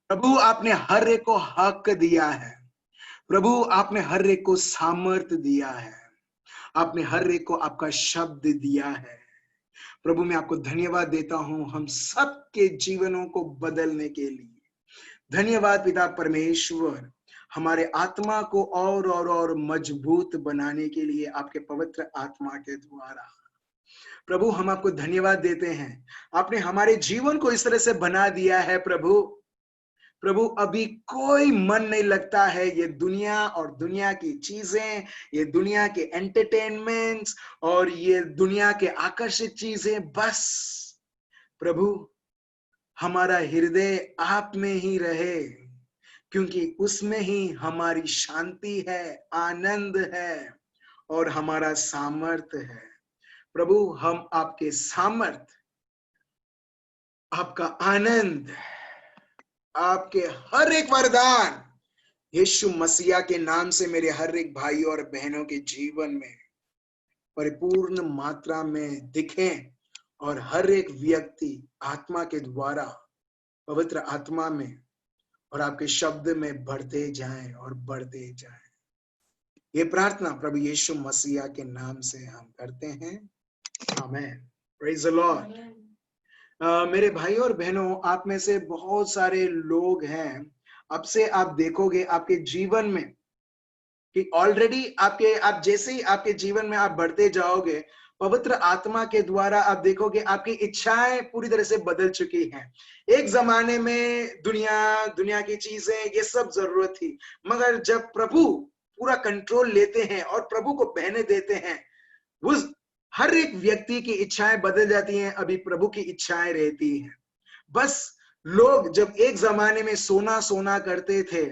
प्रभु आपने हर एक को हक दिया है प्रभु, आपने हर एक को सामर्थ दिया है, आपने हर एक को आपका शब्द दिया है प्रभु। मैं आपको धन्यवाद देता हूं हम सबके जीवनों को बदलने के लिए। धन्यवाद पिता परमेश्वर, हमारे आत्मा को और मजबूत बनाने के लिए आपके पवित्र आत्मा के द्वारा। प्रभु हम आपको धन्यवाद देते हैं, आपने हमारे जीवन को इस तरह से बना दिया है प्रभु। प्रभु अभी कोई मन नहीं लगता है ये दुनिया और दुनिया की चीजें, ये दुनिया के एंटरटेनमेंट्स और ये दुनिया के आकर्षित चीजें। बस प्रभु हमारा हृदय आप में ही रहे, क्योंकि उसमें ही हमारी शांति है, आनंद है और हमारा सामर्थ है। प्रभु हम आपके सामर्थ, आपका आनंद, आपके हर एक वरदान यीशु मसीहा के नाम से मेरे हर एक भाई और बहनों के जीवन में परिपूर्ण मात्रा में दिखें और हर एक व्यक्ति आत्मा के द्वारा, पवित्र आत्मा में और आपके शब्द में बढ़ते जाएं और बढ़ते जाएं। ये प्रार्थना प्रभु यीशु मसीहा के नाम से हम करते हैं, आमीन। Praise the Lord. मेरे भाई और बहनों, आप में से बहुत सारे लोग हैं, अब से आप देखोगे आपके जीवन में कि ऑलरेडी आप जैसे ही आपके जीवन में आप बढ़ते जाओगे, पवित्र आत्मा के द्वारा आप देखोगे आपकी इच्छाएं पूरी तरह से बदल चुकी हैं। एक जमाने में दुनिया की चीजें ये सब जरूरत थी, मगर जब प्रभु पूरा कंट्रोल लेते हैं और प्रभु को बहने देते हैं, उस हर एक व्यक्ति की इच्छाएं बदल जाती हैं, अभी प्रभु की इच्छाएं रहती हैं। बस लोग जब एक जमाने में सोना करते थे,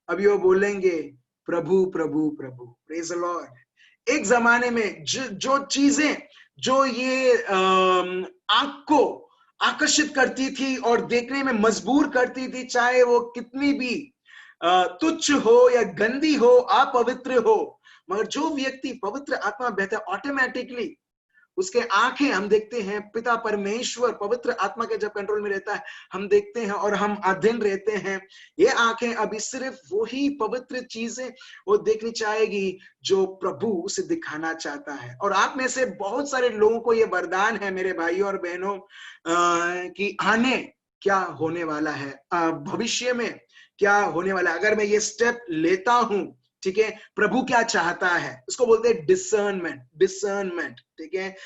अभी वो बोलेंगे प्रभु प्रभु प्रभु। Praise the Lord. एक जमाने में जो चीजें जो ये आंख को आकर्षित करती थी और देखने में मजबूर करती थी, चाहे वो कितनी भी तुच्छ हो या गंदी हो, अपवित्र हो, मगर जो व्यक्ति पवित्र आत्मा बहता है, ऑटोमेटिकली उसके आंखें, हम देखते हैं पिता परमेश्वर पवित्र आत्मा के जब कंट्रोल में रहता है, हम देखते हैं और हम अधीन रहते हैं। ये आंखें अभी सिर्फ वही पवित्र चीजें वो देखनी चाहेगी जो प्रभु उसे दिखाना चाहता है। और आप में से बहुत सारे लोगों को ये वरदान है मेरे भाइयों और बहनों कि आने क्या होने वाला है, भविष्य में क्या होने वाला है। अगर मैं ये स्टेप लेता हूं, ठीक है, प्रभु क्या चाहता है, उसको बोलते हैं डिसर्नमेंट। ठीक है,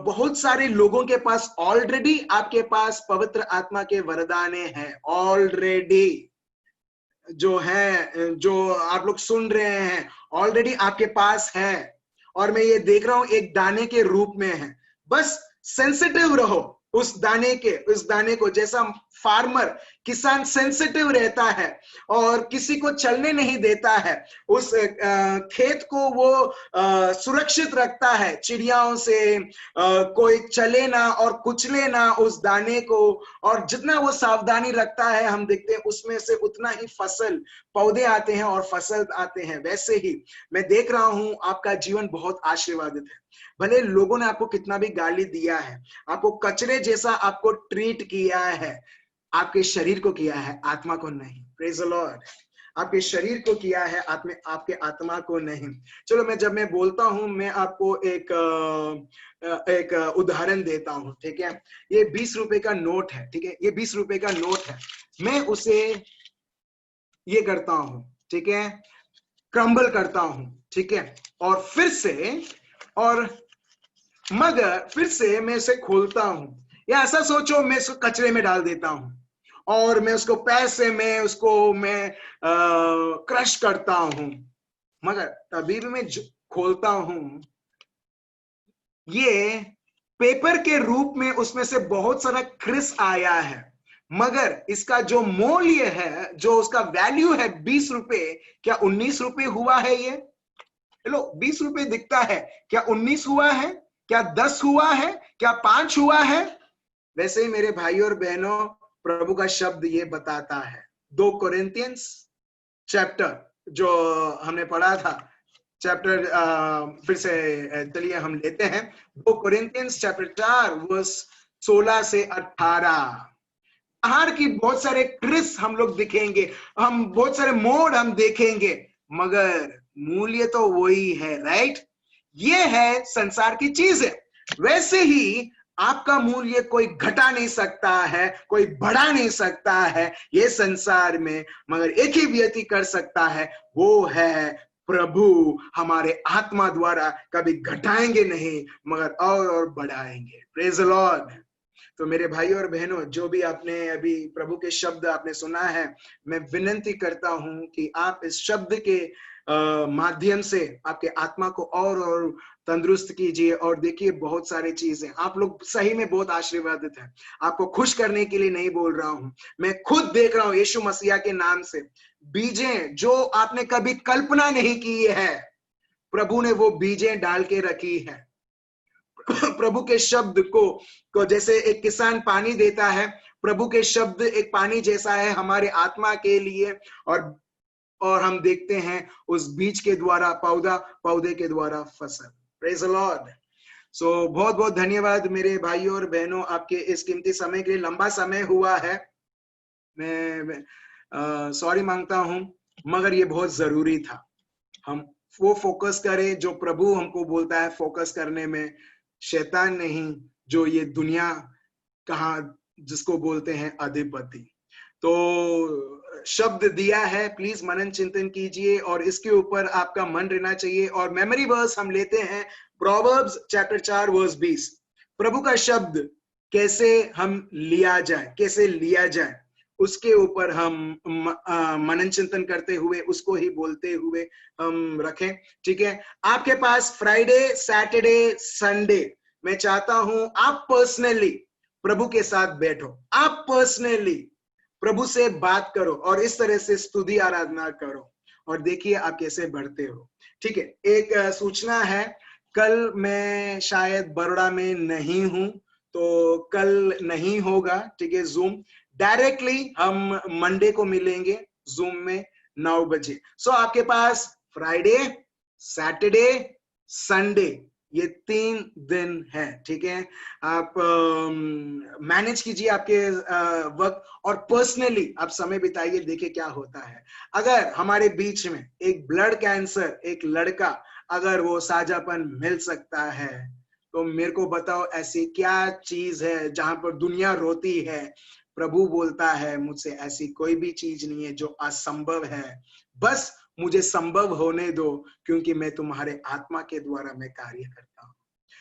बहुत सारे लोगों के पास ऑलरेडी, आपके पास पवित्र आत्मा के वरदाने हैं ऑलरेडी, जो है, जो आप लोग सुन रहे हैं, ऑलरेडी आपके पास है। और मैं ये देख रहा हूं एक दाने के रूप में है। बस सेंसिटिव रहो उस दाने को, जैसा फार्मर, किसान सेंसिटिव रहता है और किसी को चलने नहीं देता है, उस खेत को वो सुरक्षित रखता है चिड़ियाओं से, कोई चले ना और कुचले ना उस दाने को, और जितना वो सावधानी रखता है, हम देखते हैं उसमें से उतना ही फसल, पौधे आते हैं और फसल आते हैं। वैसे ही मैं देख रहा हूं आपका जीवन बहुत आशीर्वादित है। भले लोगों ने आपको कितना भी गाली दिया है, आपको कचरे जैसा आपको ट्रीट किया है, आपके शरीर को किया है, आत्मा को नहीं। Praise the Lord. आपके शरीर को किया है, आपके आत्मा को नहीं। चलो, जब मैं बोलता हूं, मैं आपको एक उदाहरण देता हूं। ठीक है, ये 20 रुपए का नोट है। ठीक है, ये 20 रुपए का नोट है। मैं उसे ये करता हूं, ठीक है, क्रम्बल करता हूं, ठीक है, और फिर से मैं इसे खोलता हूं, या ऐसा सोचो मैं इसको कचरे में डाल देता हूं और मैं उसको पैर से मैं क्रश करता हूं। मगर तभी भी मैं खोलता हूं, ये पेपर के रूप में उसमें से बहुत सारा क्रिस आया है, मगर इसका जो मूल्य है, जो उसका वैल्यू है 20 रुपए, क्या 19 रुपए हुआ है? ये लो 20 रुपए दिखता है, क्या 19 हुआ है? क्या 10 हुआ है? क्या 5 हुआ है? वैसे ही मेरे भाई और बहनों, प्रभु का शब्द ये बताता है, 2 कोरिन्थियंस चैप्टर जो हमने पढ़ा था, चैप्टर फिर से चलिए हम लेते हैं, 2 कोरिन्थियंस चैप्टर 4 वर्स 16 से 18। बाहर की बहुत सारे क्रिस हम लोग दिखेंगे, हम बहुत सारे मोड हम देखेंगे, मगर मूल्य तो वही है, राइट? ये है संसार की चीजें। वैसे ही आपका मूल्य कोई घटा नहीं सकता है, कोई बढ़ा नहीं सकता है ये संसार में, मगर एक ही व्यक्ति कर सकता है, वो है प्रभु। हमारे आत्मा द्वारा कभी घटाएंगे नहीं, मगर और बढ़ाएंगे। Praise the Lord. तो मेरे भाई और बहनों, जो भी आपने अभी प्रभु के शब्द आपने सुना है, मैं विनती करता हूं कि आप इस शब्द के माध्यम से आपके आत्मा को और तंदुरुस्त कीजिए। और देखिए, बहुत सारी चीजें आप लोग सही में बहुत आशीर्वादित हैं। आपको खुश करने के लिए नहीं बोल रहा हूं, मैं खुद देख रहा हूं यीशु मसीहा के नाम से बीजें जो आपने कभी कल्पना नहीं की है, प्रभु ने वो बीजें डाल के रखी है। प्रभु के शब्द को जैसे एक किसान पानी देता है, प्रभु के शब्द एक पानी जैसा है हमारे आत्मा के लिए। और हम देखते हैं उस बीज के द्वारा पौधे के द्वारा फसल। Praise the Lord. सो बहुत बहुत धन्यवाद मेरे भाइयों और बहनों, आपके इस कीमती समय के लिए। लंबा समय हुआ है, मैं सॉरी मांगता हूं, मगर ये बहुत जरूरी था। हम वो फोकस करें जो प्रभु हमको बोलता है फोकस करने में, शैतान नहीं, जो ये दुनिया कहाँ जिसको बोलते हैं अधिपति। तो शब्द दिया है, प्लीज मनन चिंतन कीजिए और इसके ऊपर आपका मन रहना चाहिए। और मेमोरी वर्स हम लेते हैं प्रोवर्ब्स चैप्टर 4 वर्स 20। प्रभु का शब्द कैसे हम लिया जाए, उसके ऊपर हम मनन चिंतन करते हुए, उसको ही बोलते हुए हम रखें। ठीक है, आपके पास फ्राइडे, सैटरडे, संडे, मैं चाहता हूं आप पर्सनली प्रभु के साथ बैठो, आप पर्सनली प्रभु से बात करो और इस तरह से स्तुति आराधना करो और देखिए आप कैसे बढ़ते हो। ठीक है, एक सूचना है, कल मैं शायद बड़ोड़ा में नहीं हूं, तो कल नहीं होगा। ठीक है, जूम डायरेक्टली हम मंडे को मिलेंगे जूम में 9 बजे। सो आपके पास फ्राइडे, सैटरडे, संडे, ये 3 दिन है। ठीक है, आप मैनेज कीजिए आपके वक्त और पर्सनली आप समय बिताइए, देखिए क्या होता है। अगर हमारे बीच में एक ब्लड कैंसर एक लड़का, अगर वो साझापन मिल सकता है, तो मेरे को बताओ ऐसी क्या चीज है जहां पर दुनिया रोती है। प्रभु बोलता है मुझसे ऐसी कोई भी चीज नहीं है जो असंभव है, बस मुझे संभव होने दो, क्योंकि मैं तुम्हारे आत्मा के द्वारा मैं कार्य करता हूं।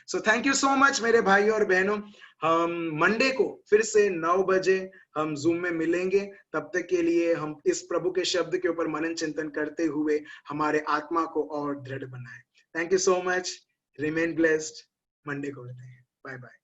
So thank you so much मेरे भाइयों और बहनों। हम मंडे को फिर से 9 बजे हम जूम में मिलेंगे। तब तक के लिए हम इस प्रभु के शब्द के ऊपर मनन चिंतन करते हुए हमारे आत्मा को और दृढ़ बनाएं। Thank you so much, remain blessed. Monday को मिलते हैं, बाय बाय।